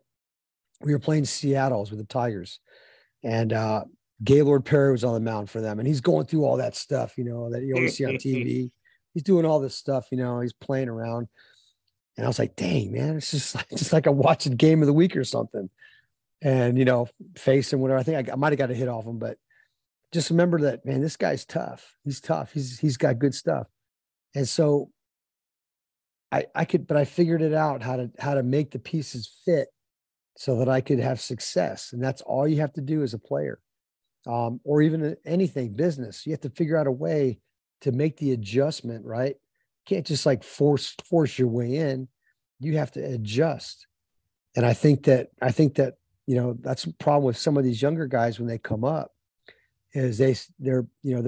we were playing Seattle's with the Tigers, and Gaylord Perry was on the mound for them, and he's going through all that stuff, that you always see on TV. He's doing all this stuff, he's playing around, and I was like, "Dang, man, it's just like I'm watching Game of the Week or something." And facing whatever, I think I might have got a hit off him, but just remember that, man, this guy's tough. He's tough. He's got good stuff, and so I figured it out how to make the pieces fit so that I could have success. And that's all you have to do as a player, or even anything, business. You have to figure out a way to make the adjustment, right? You can't just like force your way in. You have to adjust. And I think that, that's a problem with some of these younger guys when they come up, is they're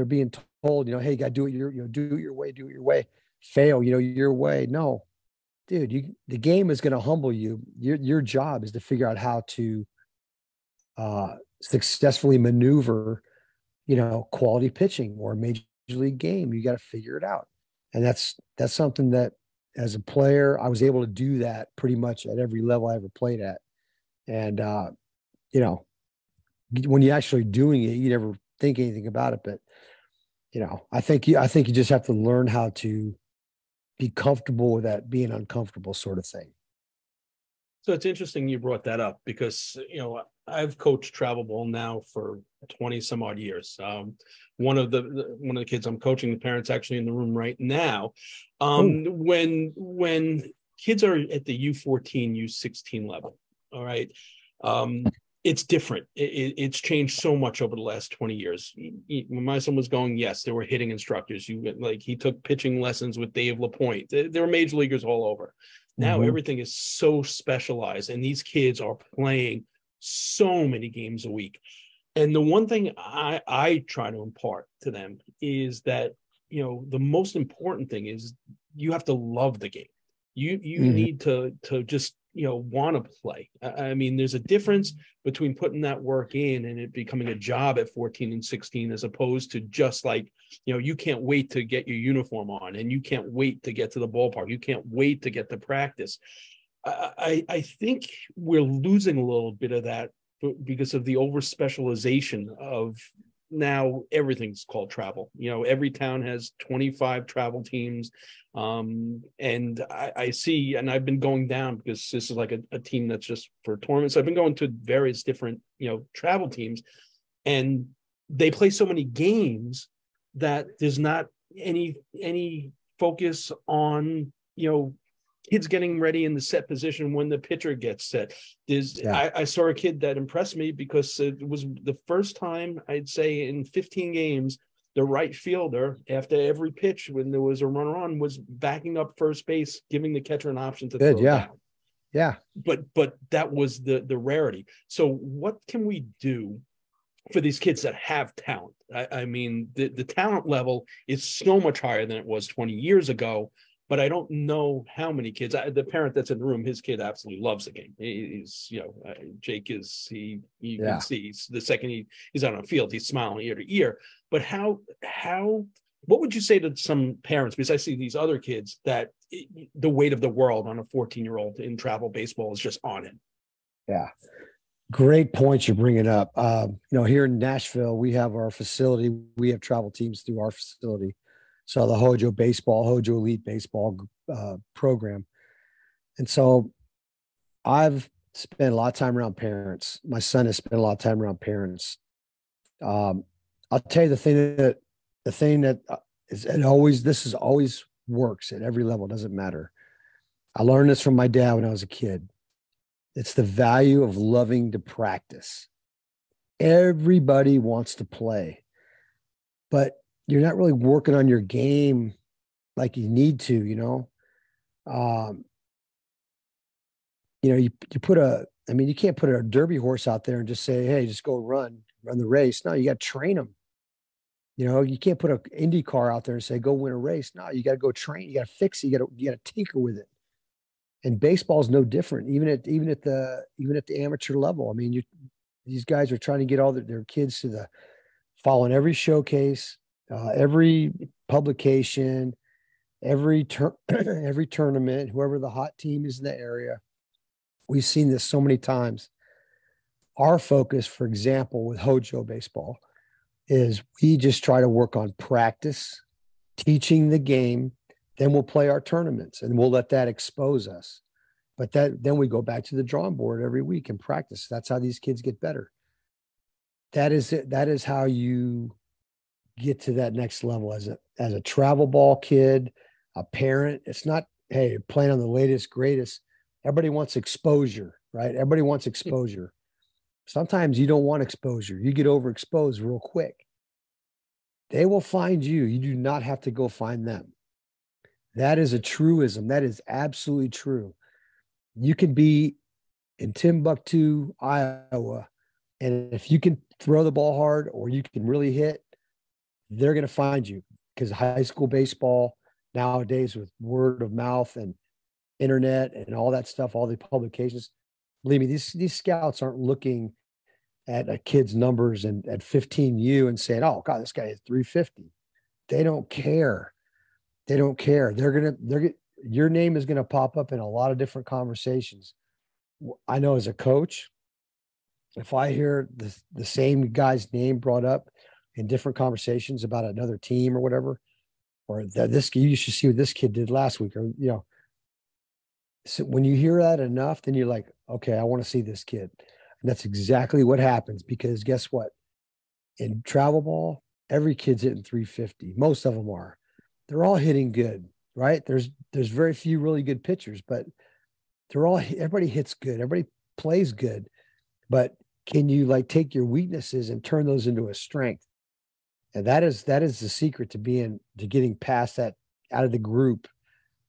being told, hey, you got to do it do it your way, fail, your way. No, dude, the game is going to humble you. Your job is to figure out how to successfully maneuver, quality pitching or a major league game. You got to figure it out. And that's something that as a player, I was able to do that pretty much at every level I ever played at. And, when you're actually doing it, you never think anything about it. But, I think you just have to learn how to be comfortable with that being uncomfortable sort of thing. So it's interesting you brought that up because, I've coached travel ball now for 20 some odd years. One of the kids I'm coaching, the parents actually in the room right now. When kids are at the U14, U16 level, all right, it's different. It's changed so much over the last 20 years. When my son was going, yes, there were hitting instructors. He took pitching lessons with Dave LaPointe. There were major leaguers all over. Now everything is so specialized, and these kids are playing so many games a week. And the one thing I try to impart to them is that, the most important thing is you have to love the game. You need to just, want to play. I mean, there's a difference between putting that work in and it becoming a job at 14 and 16, as opposed to just like, you can't wait to get your uniform on and you can't wait to get to the ballpark. You can't wait to get to practice. I think we're losing a little bit of that because of the over specialization of now everything's called travel. Every town has 25 travel teams. And I see, and I've been going down because this is like a team that's just for tournaments. I've been going to various different, travel teams, and they play so many games that there's not any focus on, kids getting ready in the set position when the pitcher gets set. I saw a kid that impressed me because it was the first time, I'd say, in 15 games, the right fielder, after every pitch, when there was a runner on, was backing up first base, giving the catcher an option to throw down. Yeah. But that was the rarity. So what can we do for these kids that have talent? I mean, the talent level is so much higher than it was 20 years ago. But I don't know how many kids. The parent that's in the room, his kid absolutely loves the game. He's, Jake is, you can see the second he's out on the field, he's smiling ear to ear. But what would you say to some parents? Because I see these other kids that the weight of the world on a 14-year-old in travel baseball is just on him. Yeah. Great point you're bringing up. Here in Nashville, we have our facility. We have travel teams through our facility. So the Hojo Elite Baseball program. And so I've spent a lot of time around parents. My son has spent a lot of time around parents. I'll tell you the thing that is always works at every level. It doesn't matter. I learned this from my dad when I was a kid. It's the value of loving to practice. Everybody wants to play, but you're not really working on your game like you need to, you can't put a derby horse out there and just say, hey, just go run the race. No, you got to train them. You can't put an Indy car out there and say, go win a race. No, you got to go train. You got to fix it. You got to tinker with it. And baseball is no different, even at the amateur level. I mean, these guys are trying to get all their kids to following every showcase, every publication, every tournament, whoever the hot team is in the area. We've seen this so many times. Our focus, for example, with Hojo baseball is we just try to work on practice, teaching the game, then we'll play our tournaments and we'll let that expose us. But then we go back to the drawing board every week and practice. That's how these kids get better. That is it. That is how you get to that next level as a travel ball kid, a parent. It's not, hey, playing on the latest, greatest. Everybody wants exposure. right? Everybody wants exposure. Sometimes you don't want exposure. You get overexposed real quick. They will find you. You do not have to go find them. That is a truism. That is absolutely true. You can be in Timbuktu, Iowa, and if you can throw the ball hard or you can really hit, they're going to find you, because high school baseball nowadays, with word of mouth and internet and all that stuff, all the publications, believe me, these scouts aren't looking at a kid's numbers and at 15U and saying, oh God, this guy is 350. They don't care. They don't care. Your name is going to pop up in a lot of different conversations. I know as a coach, if I hear the same guy's name brought up in different conversations about another team or whatever, or that this, you should see what this kid did last week, or, so when you hear that enough, then you're like, okay, I want to see this kid. And that's exactly what happens, because guess what? In travel ball, every kid's hitting 350. Most of them are. They're all hitting good, right? There's very few really good pitchers, but everybody hits good. Everybody plays good. But can you take your weaknesses and turn those into a strength? And that is the secret to getting past that, out of the group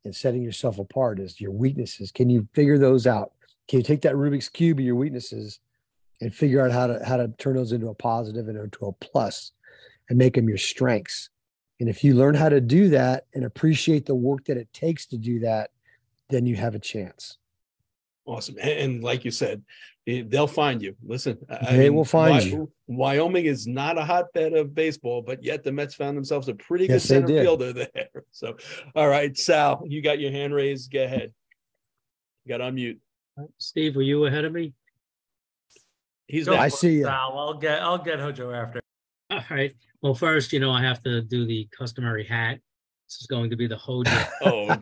and setting yourself apart, is your weaknesses. Can you figure those out? Can you take that Rubik's Cube of your weaknesses and figure out how to turn those into a positive and into a plus and make them your strengths? And if you learn how to do that and appreciate the work that it takes to do that, then you have a chance. Awesome. And like you said, they'll find you. Listen, they will find you. Wyoming is not a hotbed of baseball, but yet the Mets found themselves a pretty good center fielder there. So, all right, Sal, you got your hand raised. Go ahead. You got on mute. Steve, were you ahead of me? I see you. Sal, I'll get Hojo after. All right. Well, first, I have to do the customary hat. This is going to be the Hojo. Oh,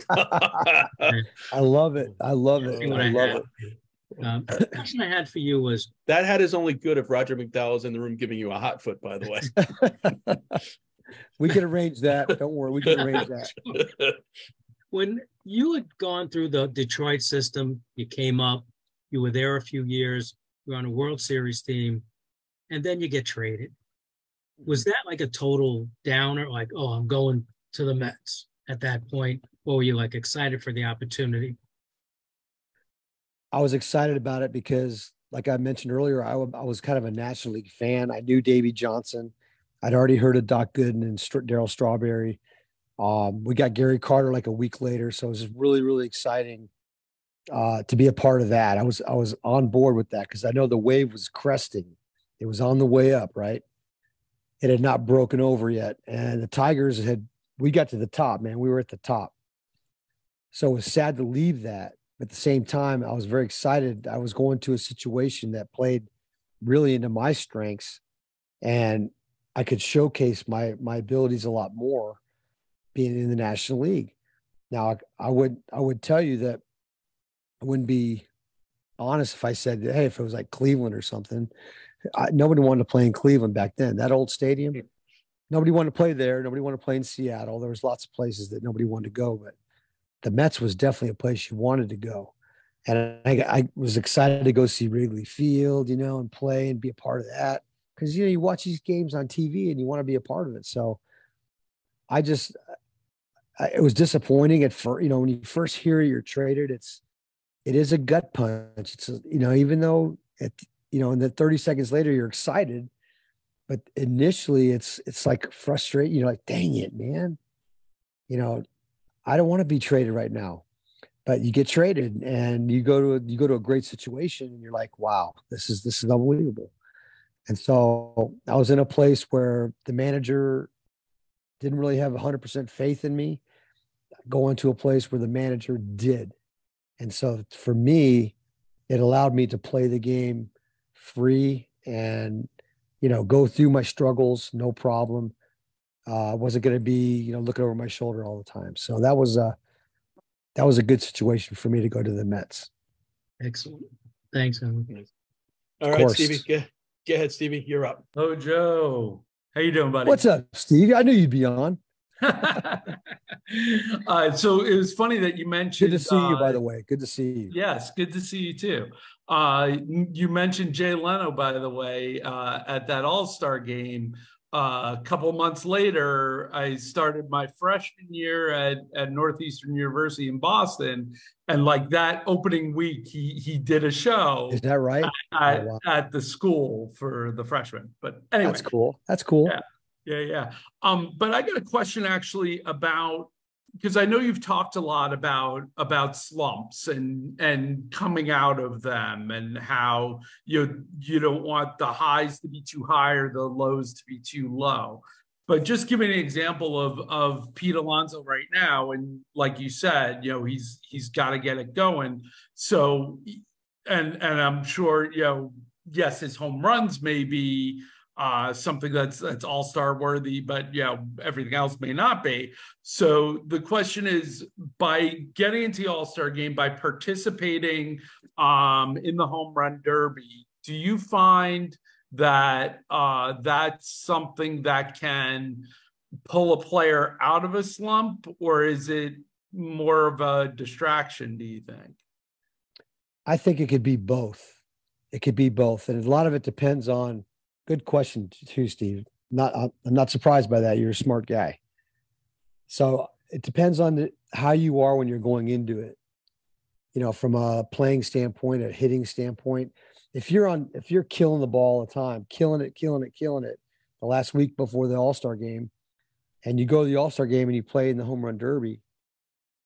I love it. I love it. I love it. The question I had for you was, that hat is only good if Roger McDowell's in the room giving you a hot foot, by the way. We can arrange that. Don't worry. We can arrange that. When you had gone through the Detroit system, you came up, you were there a few years, you're on a World Series team, and then you get traded. Was that like a total downer? Like, oh, I'm going to the Mets at that point? Or were you excited for the opportunity? I was excited about it because, like I mentioned earlier, I was kind of a National League fan. I knew Davey Johnson. I'd already heard of Doc Gooden and Darryl Strawberry. We got Gary Carter a week later, so it was really, really exciting to be a part of that. I was on board with that because I know the wave was cresting. It was on the way up, right? It had not broken over yet, and the Tigers we got to the top, man. We were at the top. So it was sad to leave that. At the same time, I was very excited. I was going to a situation that played really into my strengths, and I could showcase my abilities a lot more being in the National League. Now, I would tell you that I wouldn't be honest if I said, hey, if it was like Cleveland or something, nobody wanted to play in Cleveland back then. That old stadium, nobody wanted to play there. Nobody wanted to play in Seattle. There was lots of places that nobody wanted to go, but the Mets was definitely a place you wanted to go. And I was excited to go see Wrigley Field, and play and be a part of that. Because, you watch these games on TV and you want to be a part of it. So it was disappointing at first, when you first hear you're traded, it is a gut punch. It's, even though and then 30 seconds later you're excited, but initially it's like frustrating. You're like, dang it, man. I don't want to be traded right now, but you get traded and you go to a great situation and you're like, wow, this is unbelievable. And so I was in a place where the manager didn't really have 100% faith in me, going to a place where the manager did. And so for me, it allowed me to play the game free and, go through my struggles, no problem. I wasn't going to be, looking over my shoulder all the time. So that was a good situation for me to go to the Mets. Excellent. Thanks, Alan. All right, Stevie. Go ahead, Stevie. You're up. Oh, Joe. How you doing, buddy? What's up, Steve? I knew you'd be on. So it was funny that you mentioned. Good to see you, by the way. Good to see you. Yes, good to see you too. You mentioned Jay Leno, by the way, at that All-Star game. A couple months later, I started my freshman year at Northeastern University in Boston, and like that opening week, he did a show. Is that right? At the school for the freshmen. But anyway, that's cool. That's cool. Yeah. But I got a question actually about, because I know you've talked a lot about slumps and coming out of them, and how you don't want the highs to be too high or the lows to be too low. But just give me an example of Pete Alonso right now, and like you said, he's got to get it going. So, and I'm sure yes, his home runs may be something that's all-star worthy, but everything else may not be. So the question is, by getting into the all-star game, by participating in the home run derby, do you find that that's something that can pull a player out of a slump, or is it more of a distraction, do you think? I think it could be both. It could be both. And a lot of it depends on, good question too, Steve. I'm not surprised by that. You're a smart guy. So it depends on how you are when you're going into it. From a playing standpoint, a hitting standpoint, if you're killing the ball all the time, killing it the last week before the All-Star game, and you go to the All-Star game and you play in the home run derby,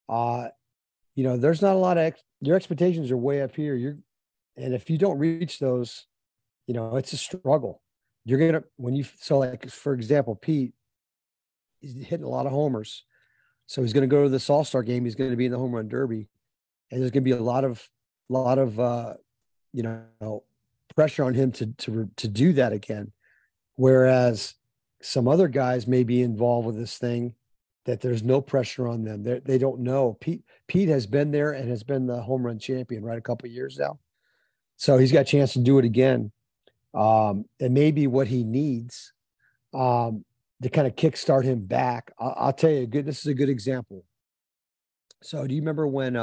there's not a lot of your expectations are way up here. And if you don't reach those, it's a struggle. You're going to, like, for example, Pete, he's hitting a lot of homers. So he's going to go to this All-Star game. He's going to be in the home run derby. And there's going to be a lot of pressure on him to do that again. Whereas some other guys may be involved with this thing that there's no pressure on them. They don't know. Pete has been there and has been the home run champion, right, a couple of years now. So he's got a chance to do it again. It may be what he needs to kind of kickstart him back. I'll tell you, this is a good example. So do you remember when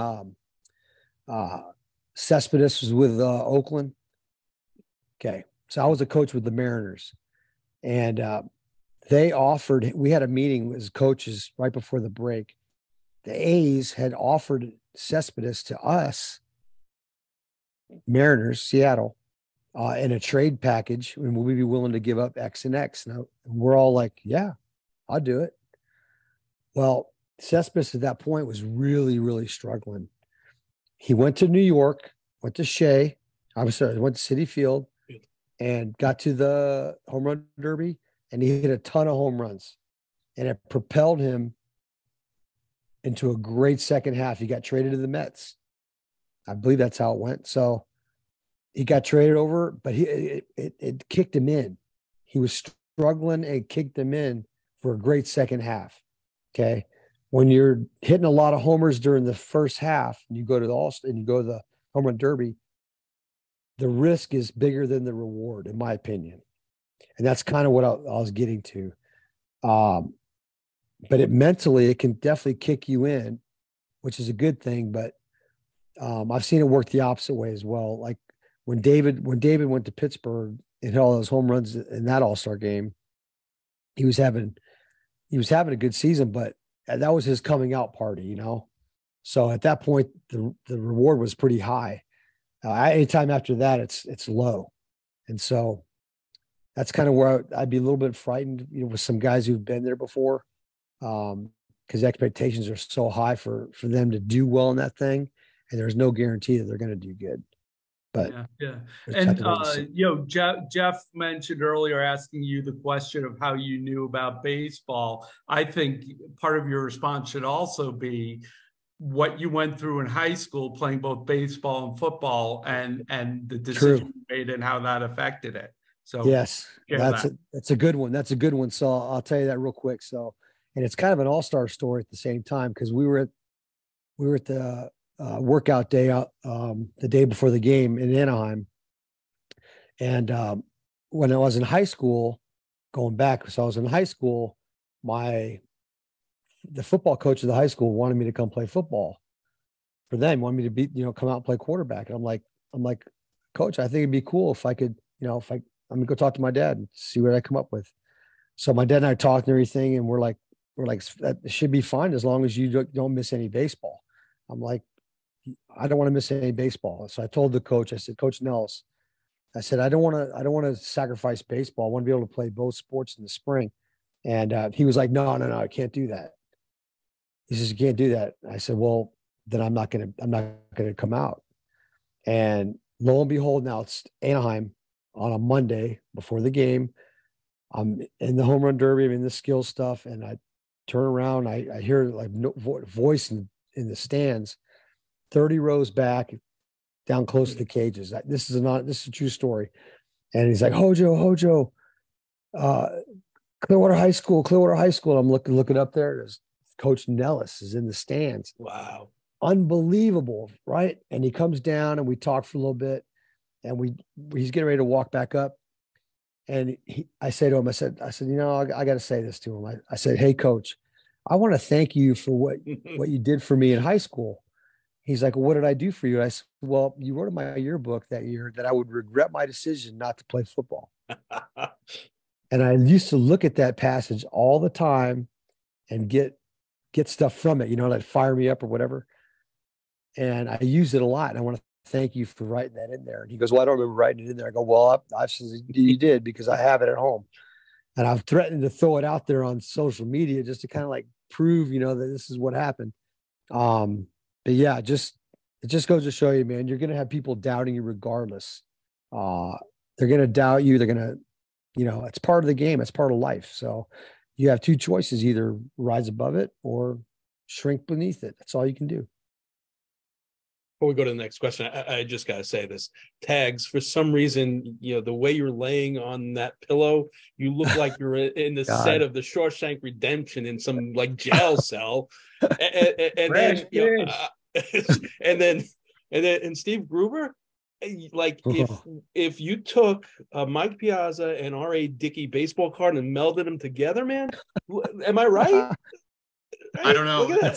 Cespedes was with Oakland? Okay. So I was a coach with the Mariners, and we had a meeting as coaches right before the break. The A's had offered Cespedes to us, Mariners, Seattle, in a trade package, and will we be willing to give up X and X? And we're all like, yeah, I'll do it. Well, Cespedes at that point was really, really struggling. He went to New York, went to went to Citi Field, and got to the home run derby, and he hit a ton of home runs, and it propelled him into a great second half. He got traded to the Mets. I believe that's how it went. So he got traded over, but it kicked him in. He was struggling and kicked him in for a great second half. Okay. When you're hitting a lot of homers during the first half and you go to the home run derby, the risk is bigger than the reward, in my opinion. And that's kind of what I was getting to. But mentally, it can definitely kick you in, which is a good thing. But I've seen it work the opposite way as well. Like when David went to Pittsburgh and hit all those home runs in that All-Star game, he was having a good season, but that was his coming out party, So at that point, the reward was pretty high. Anytime after that, it's low, and so that's kind of where I'd be a little bit frightened, with some guys who've been there before, because expectations are so high for them to do well in that thing, and there's no guarantee that they're going to do good. But yeah. And Jeff mentioned earlier, asking you the question of how you knew about baseball. I think part of your response should also be what you went through in high school, playing both baseball and football, and the decision you made and how that affected it. So yes, that's a good one. That's a good one. So I'll tell you that real quick. So, and it's kind of an all-star story at the same time, because we were at the workout day the day before the game in Anaheim, and when I was in high school, going back, so I was in high school, the football coach of the high school wanted me to come play football for them, wanted me to come out and play quarterback. And I'm like, Coach, I think it'd be cool if I could, I'm gonna go talk to my dad and see what I come up with. So my dad and I talked and everything, and we're like, that should be fine as long as you don't miss any baseball. I'm like, I don't want to miss any baseball. So I told the coach, I said, Coach Nellis, I said, I don't want to sacrifice baseball. I want to be able to play both sports in the spring. And he was like, no, I can't do that. He says, you can't do that. I said, well, then I'm not going to come out. And lo and behold, now it's Anaheim on a Monday before the game. I'm in the home run derby, I'm in the skill stuff. And I turn around, I hear like no voice in the stands, 30 rows back, down close to the cages. This is a true story. And he's like, Hojo, Clearwater High School. I'm looking up there. There's Coach Nellis is in the stands. Wow. Unbelievable, right? And he comes down and we talk for a little bit, and he's getting ready to walk back up. And I say to him, I said, I got to say this to him. I said, hey, Coach, I want to thank you for what you did for me in high school. He's like, well, what did I do for you? I said, well, you wrote in my yearbook that year that I would regret my decision not to play football. And I used to look at that passage all the time and get stuff from it, like fire me up or whatever. And I use it a lot. And I want to thank you for writing that in there. And he goes, well, I don't remember writing it in there. I go, well, I said, you did, because I have it at home. And I've threatened to throw it out there on social media just to kind of like prove, that this is what happened. But yeah, it just goes to show you, man, you're going to have people doubting you regardless. They're going to doubt you. They're going to, it's part of the game. It's part of life. So you have two choices, either rise above it or shrink beneath it. That's all you can do. Before we go to the next question, I just got to say this. Tags, for some reason, the way you're laying on that pillow, you look like you're in the set of the Shawshank Redemption in some like jail cell. And then Steve Gruber, like if you took Mike Piazza and R.A. Dickey baseball card and melded them together, man, am I right? I don't know. A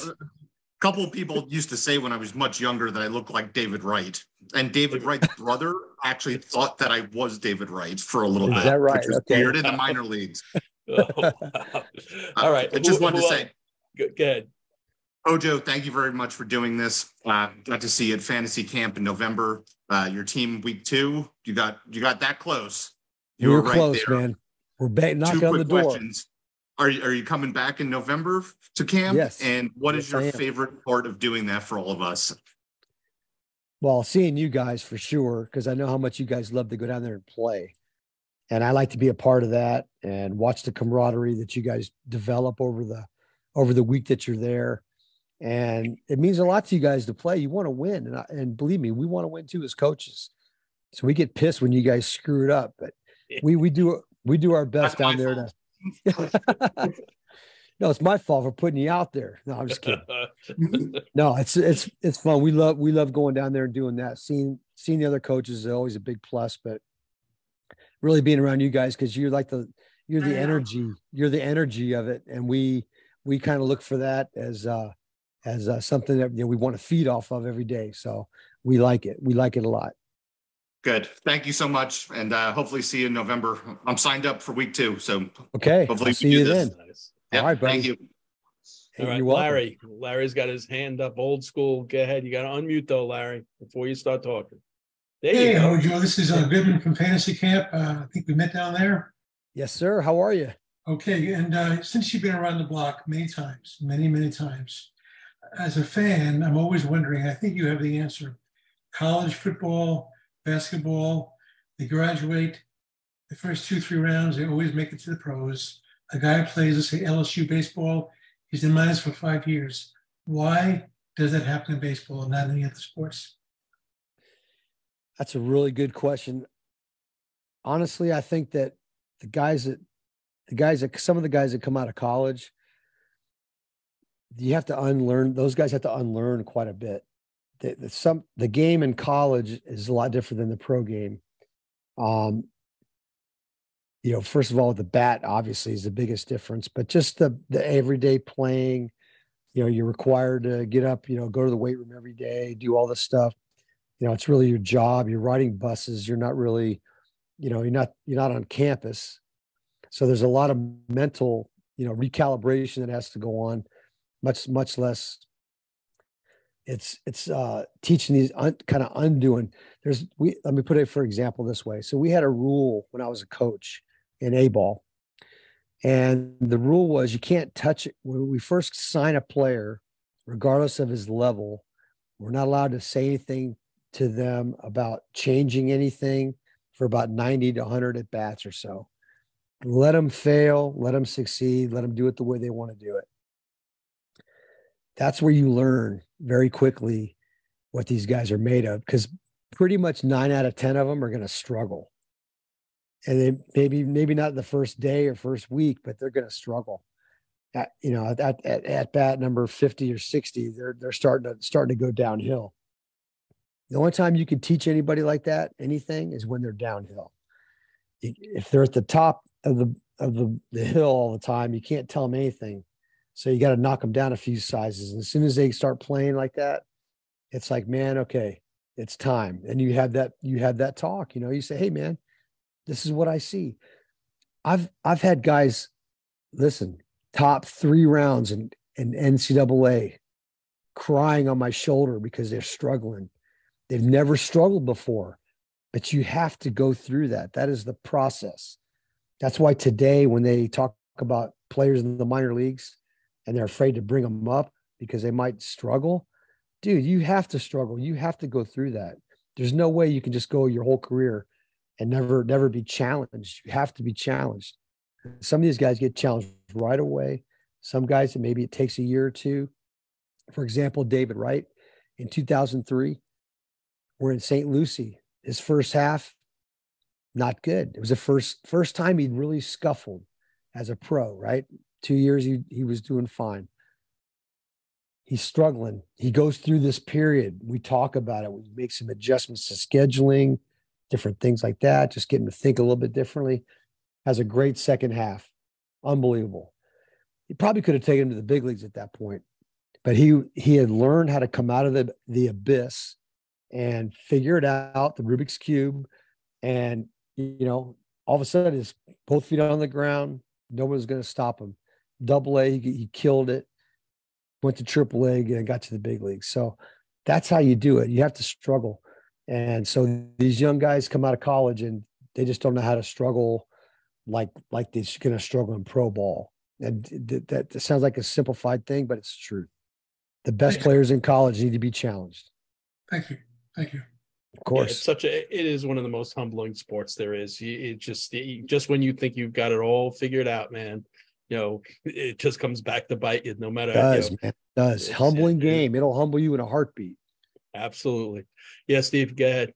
couple of people used to say when I was much younger that I looked like David Wright, and David Wright's brother actually thought that I was David Wright for a little bit. Is that right? Which was weird in the minor leagues. Oh, wow. All right. I just wanted to say, go ahead. Ojo, thank you very much for doing this. Got to see you at Fantasy Camp in November. Your team week 2, you got that close. You were right close, there. man. We're knocking on the door. Questions. Are you coming back in November to camp? Yes. And what is your favorite part of doing that for all of us? Well, seeing you guys for sure, because I know how much you guys love to go down there and play. And I like to be a part of that and watch the camaraderie that you guys develop over the week that you're there. And it means a lot to you guys to play. You want to win. And believe me, we want to win too as coaches. So we get pissed when you guys screw it up, but we do our best down there to. No, it's my fault for putting you out there. No, I'm just kidding. No, it's fun. We love going down there and doing that. Seeing the other coaches is always a big plus, but really being around you guys, because you're the energy of it, and we kind of look for that as something that we want to feed off of every day. So we like it. We like it a lot. Good. Thank you so much. And hopefully see you in November. I'm signed up for week 2. So okay. Hopefully I'll see you then. Nice. Yep, all right, buddy. Thank you. All right, Larry. Larry's got his hand up, old school. Go ahead. You got to unmute though, Larry, before you start talking. Hey, Hojo. This is Goodman from Fantasy Camp. I think we met down there. Yes, sir. How are you? Okay. And since you've been around the block many times, many times, as a fan, I'm always wondering, I think you have the answer. College football, basketball, they graduate the first 2-3 rounds, they always make it to the pros. A guy who plays, let's say, LSU baseball, he's in minus for 5 years. Why does that happen in baseball and not any other sports? That's a really good question. Honestly, I think that some of the guys that come out of college, those guys have to unlearn quite a bit. The game in college is a lot different than the pro game. First of all, the bat obviously is the biggest difference, but just the everyday playing, you're required to get up, go to the weight room every day, do all this stuff. it's really your job. You're riding buses. You're not really, you're not on campus. So there's a lot of mental, recalibration that has to go on, much less. It's teaching these kind of undoing. Let me put it for example this way. So we had a rule when I was a coach in A-ball, and the rule was you can't touch it. When we first sign a player, regardless of his level, we're not allowed to say anything to them about changing anything for about 90 to 100 at bats or so. Let them fail, let them succeed, let them do it the way they want to do it. That's where you learn very quickly what these guys are made of, because pretty much 9 out of 10 of them are going to struggle. And they maybe not the first day or first week, but they're going to struggle. At bat number 50 or 60, they're starting to go downhill. The only time you can teach anybody like that anything is when they're downhill. If they're at the top of the hill all the time, you can't tell them anything. So you got to knock them down a few sizes. And as soon as they start playing like that, it's like, man, okay, it's time. And you have that talk. You say, hey, man, this is what I see. I've had guys, listen, top 3 rounds in NCAA crying on my shoulder because they're struggling. They've never struggled before, but you have to go through that. That is the process. That's why today, when they talk about players in the minor leagues and they're afraid to bring them up because they might struggle, dude, you have to struggle. You have to go through that. There's no way you can just go your whole career and never be challenged. You have to be challenged. Some of these guys get challenged right away. Some guys, maybe it takes a year or two. For example, David Wright in 2003, we're in St. Lucie. His first half, not good. It was the first time he'd really scuffled as a pro, right? 2 years, he was doing fine. He's struggling. He goes through this period. We talk about it. We make some adjustments to scheduling, different things like that, just getting to think a little bit differently. Has a great second half. Unbelievable. He probably could have taken him to the big leagues at that point, but he had learned how to come out of the abyss and figure it out, the Rubik's Cube. And, all of a sudden, his both feet on the ground. No one's going to stop him. Double-A, he killed it. Went to Triple-A and got to the big leagues. So that's how you do it. You have to struggle. And so these young guys come out of college and they just don't know how to struggle like they're going to struggle in pro ball. And that sounds like a simplified thing, but it's true. The best players in college need to be challenged. Thank you. Of course. Yeah, it is one of the most humbling sports there is. Just when you think you've got it all figured out, man, it just comes back to bite you no matter. Man. It does. Humbling game. It'll humble you in a heartbeat. Absolutely. Yeah, Steve, go ahead.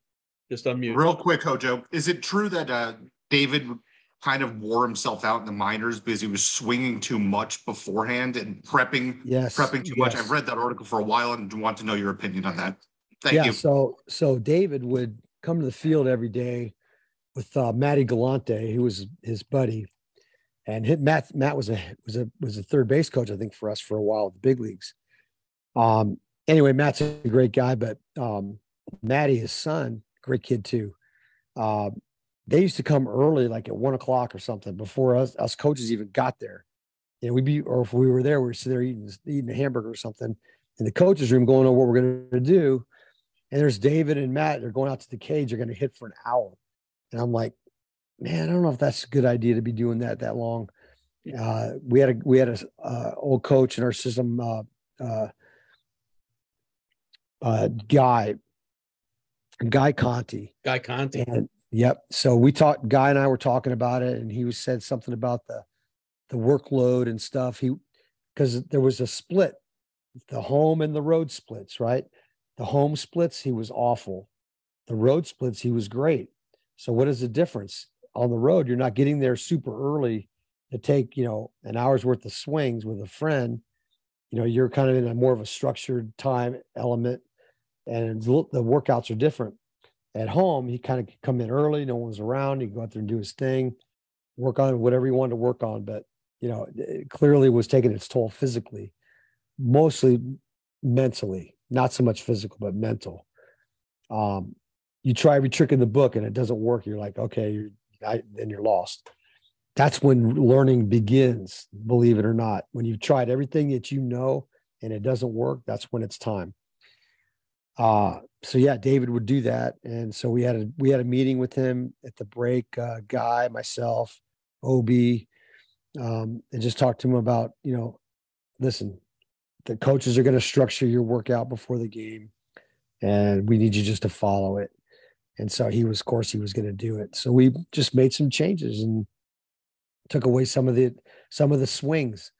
Just unmute. Real quick, Hojo. Is it true that David kind of wore himself out in the minors because he was swinging too much beforehand and prepping too much? I've read that article for a while and want to know your opinion on that. Thank you. So David would come to the field every day with Matty Galante, who was his buddy, and Matt was a third base coach, I think, for us for a while at the big leagues. Anyway, Matt's a great guy, but Matty, his son, great kid too. They used to come early, like at 1 o'clock or something, before us coaches even got there. Or if we were there, we were sitting there eating a hamburger or something in the coach's room, going over what we're going to do. And there's David and Matt. They're going out to the cage. They're going to hit for an hour. And I'm like, man, I don't know if that's a good idea to be doing that long. We had a old coach in our system, Guy Conti. Guy Conti. And yep. So Guy and I were talking about it, and he said something about the workload and stuff. Because there was a split, the home and the road splits, right? The home splits, he was awful. The road splits, he was great. So what is the difference? On the road, you're not getting there super early to take, an hour's worth of swings with a friend. You're kind of in a more of a structured time element, and the workouts are different. At home, he kind of could come in early. No one's around. He could go out there and do his thing, work on whatever he wanted to work on. But, it clearly was taking its toll physically, mostly mentally, not so much physical, but mental. You try every trick in the book and it doesn't work. You're like, okay, then you're lost. That's when learning begins, believe it or not. When you've tried everything that you know and it doesn't work, that's when it's time. So yeah, David would do that. And so we had a meeting with him at the break, Guy, myself, OB, and just talked to him about, listen, the coaches are going to structure your workout before the game and we need you just to follow it. And so he was going to do it. So we just made some changes and took away some of the swings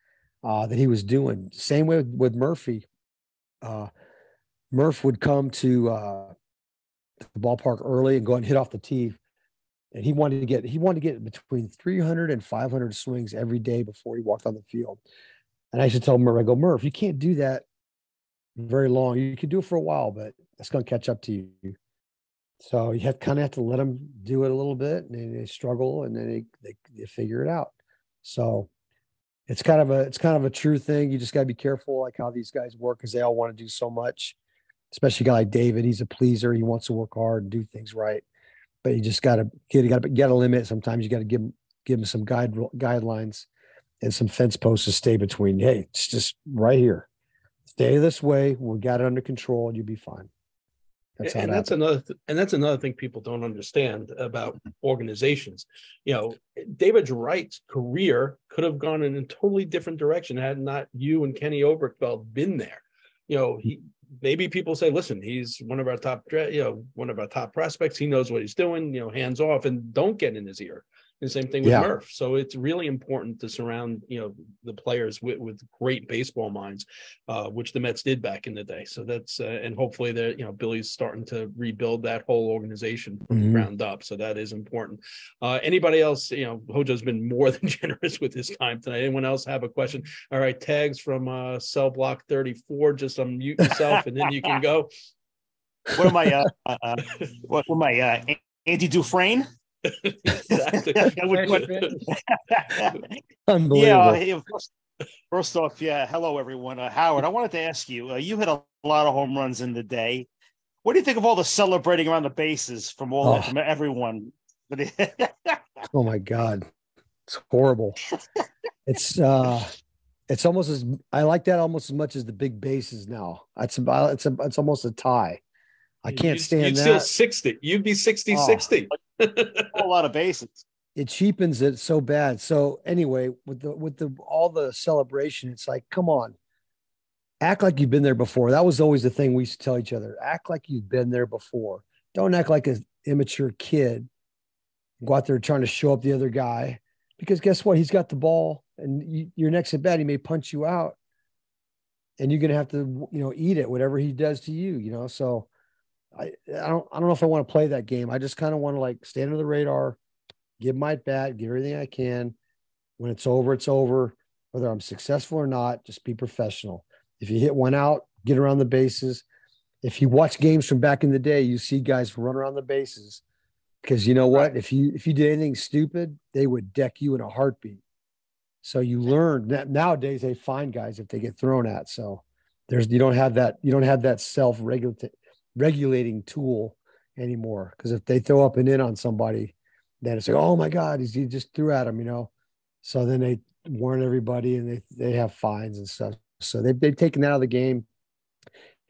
that he was doing. Same way with Murphy. Murph would come to the ballpark early and go and hit off the tee. And he wanted to get between 300 and 500 swings every day before he walked on the field. And I used to tell Murph, I go, Murph, you can't do that very long. You can do it for a while, but it's going to catch up to you. So you have to let them do it a little bit, and they struggle, and then they figure it out. So it's kind of a true thing. You just got to be careful, like how these guys work, because they all want to do so much. Especially a guy like David, he's a pleaser. He wants to work hard and do things right, but you just got to limit. Sometimes you got to give him some guidelines and some fence posts to stay between. Hey, it's just right here. Stay this way. We got it under control, and you'll be fine. That's another thing people don't understand about organizations. David Wright's career could have gone in a totally different direction had not you and Kenny Oberkfeld been there. Maybe people say, listen, he's one of our top prospects. He knows what he's doing, hands off, and don't get in his ear. The same thing with Murph. So it's really important to surround, the players with great baseball minds, which the Mets did back in the day. So that's, and hopefully Billy's starting to rebuild that whole organization from the ground up. So that is important. Anybody else, Hojo's been more than generous with his time tonight. Anyone else have a question? All right. Tags from Cell Block 34, just unmute yourself and then you can go. What am I, Andy Dufresne? Exactly. Unbelievable. Yeah. First off, hello everyone. Howard, I wanted to ask you. You hit a lot of home runs in the day. What do you think of all the celebrating around the bases from everyone? Oh my God, it's horrible. It's almost I like that almost as much as the big bases now. It's almost a tie. I can't stand that. You'd steal 60. You'd be 60-60. A whole lot of bases. It cheapens it so bad. So anyway, with all the celebration, it's like, come on, act like you've been there before. That was always the thing we used to tell each other. Act like you've been there before. Don't act like an immature kid. Go out there trying to show up the other guy, because guess what? He's got the ball, and your next at bat, he may punch you out, and you're gonna have to eat it, whatever he does to you. So. I don't know if I want to play that game. I just kind of want to stay under the radar, give my bat, give everything I can. When it's over, it's over. Whether I'm successful or not, just be professional. If you hit one out, get around the bases. If you watch games from back in the day, you see guys run around the bases, because you know what? Right. If you did anything stupid, they would deck you in a heartbeat. So you learn that nowadays they find guys if they get thrown at. So you don't have that self-regulating tool anymore, because if they throw up and in on somebody, then it's like, oh my God, he just threw at him, So then they warn everybody, and they have fines and stuff. So they've taken that out of the game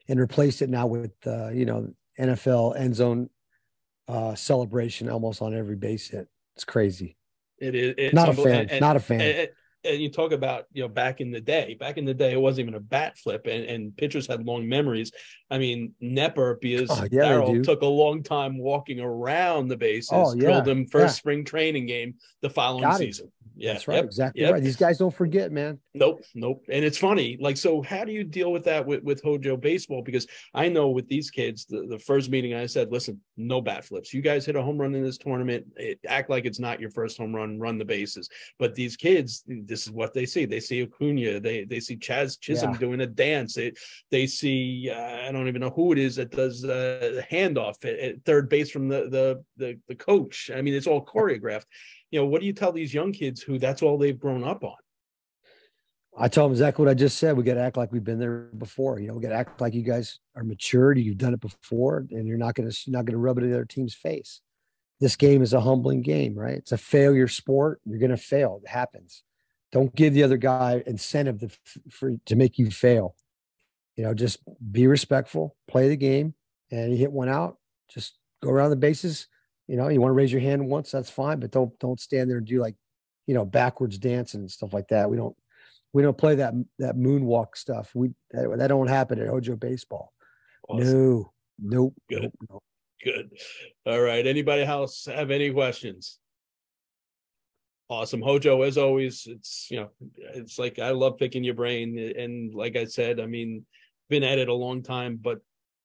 and replaced it now with NFL end zone celebration almost on every base hit. It's crazy. It's not a fan. And you talk about, back in the day, it wasn't even a bat flip, and pitchers had long memories. I mean, Nepper, because Darryl took a long time walking around the bases, drilled him first spring training game the following season. Yeah, that's right. Exactly right. These guys don't forget, man. Nope. And it's funny. So how do you deal with that with Hojo baseball? Because I know with these kids, the first meeting I said, listen, no bat flips. You guys hit a home run in this tournament. Act like it's not your first home run. Run the bases. But these kids, this is what they see. They see Acuna. They see Chaz Chisholm doing a dance. They see I don't even know who it is that does the handoff at third base from the coach. I mean, it's all choreographed. What do you tell these young kids who that's all they've grown up I told him exactly what I just said. We got to act like we've been there before. You know, we got to act like you guys are matured. You've done it before, and you're not going to rub it in the other team's face. This game is a humbling game, right? It's a failure sport. You're going to fail. It happens. Don't give the other guy incentive to make you fail. You know, just be respectful, play the game, and you hit one out, just go around the bases. You know, you want to raise your hand once, that's fine, but don't stand there and do like, you know, backwards dancing and stuff like that. We don't play that moonwalk stuff. That don't happen at Hojo baseball. Awesome. Nope. Good. All right. Anybody else have any questions? Awesome. Hojo, as always, it's like, I love picking your brain. And like I said, I mean, been at it a long time, but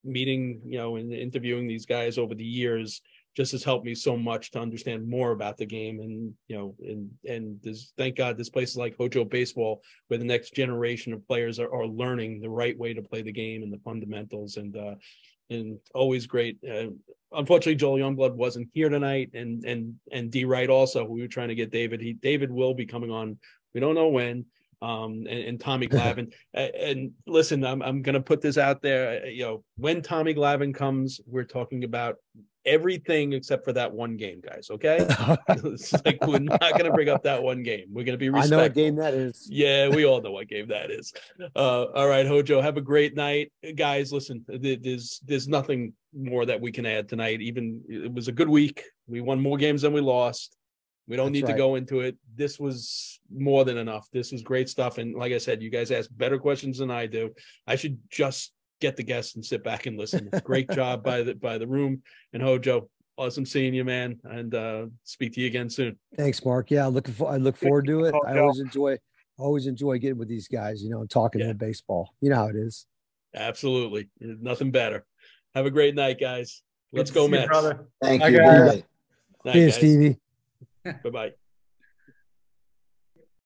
meeting, you know, and interviewing these guys over the years just has helped me so much to understand more about the game. And, you know, and there's, thank God, there's places like Hojo baseball where the next generation of players are learning the right way to play the game and the fundamentals, and always great. Unfortunately, Joel Youngblood wasn't here tonight, and D Wright also. We were trying to get David. David will be coming on. We don't know when. And Tommy Glavine. And listen, I'm going to put this out there. You know, when Tommy Glavine comes, we're talking about everything except for that one game, guys. Okay, it's like we're not going to bring up that one game. We're going to be respectful. I know what game that is. Yeah, we all know what game that is. All right, Hojo, have a great night, guys. Listen, there's nothing more that we can add tonight. Even it was a good week. We won more games than we lost. We don't need to go into it. This was more than enough. This was great stuff. And like I said, you guys ask better questions than I do. I should just get the guests and sit back and listen. Great job by the room. And Hojo, awesome seeing you, man. And speak to you again soon. Thanks, Mark. Yeah, I look forward to it. I always enjoy getting with these guys, you know, and talking to baseball. You know how it is. Absolutely. Nothing better. Have a great night, guys. Let's go, Mets. Thank you. Good night. See you, Stevie. Bye-bye.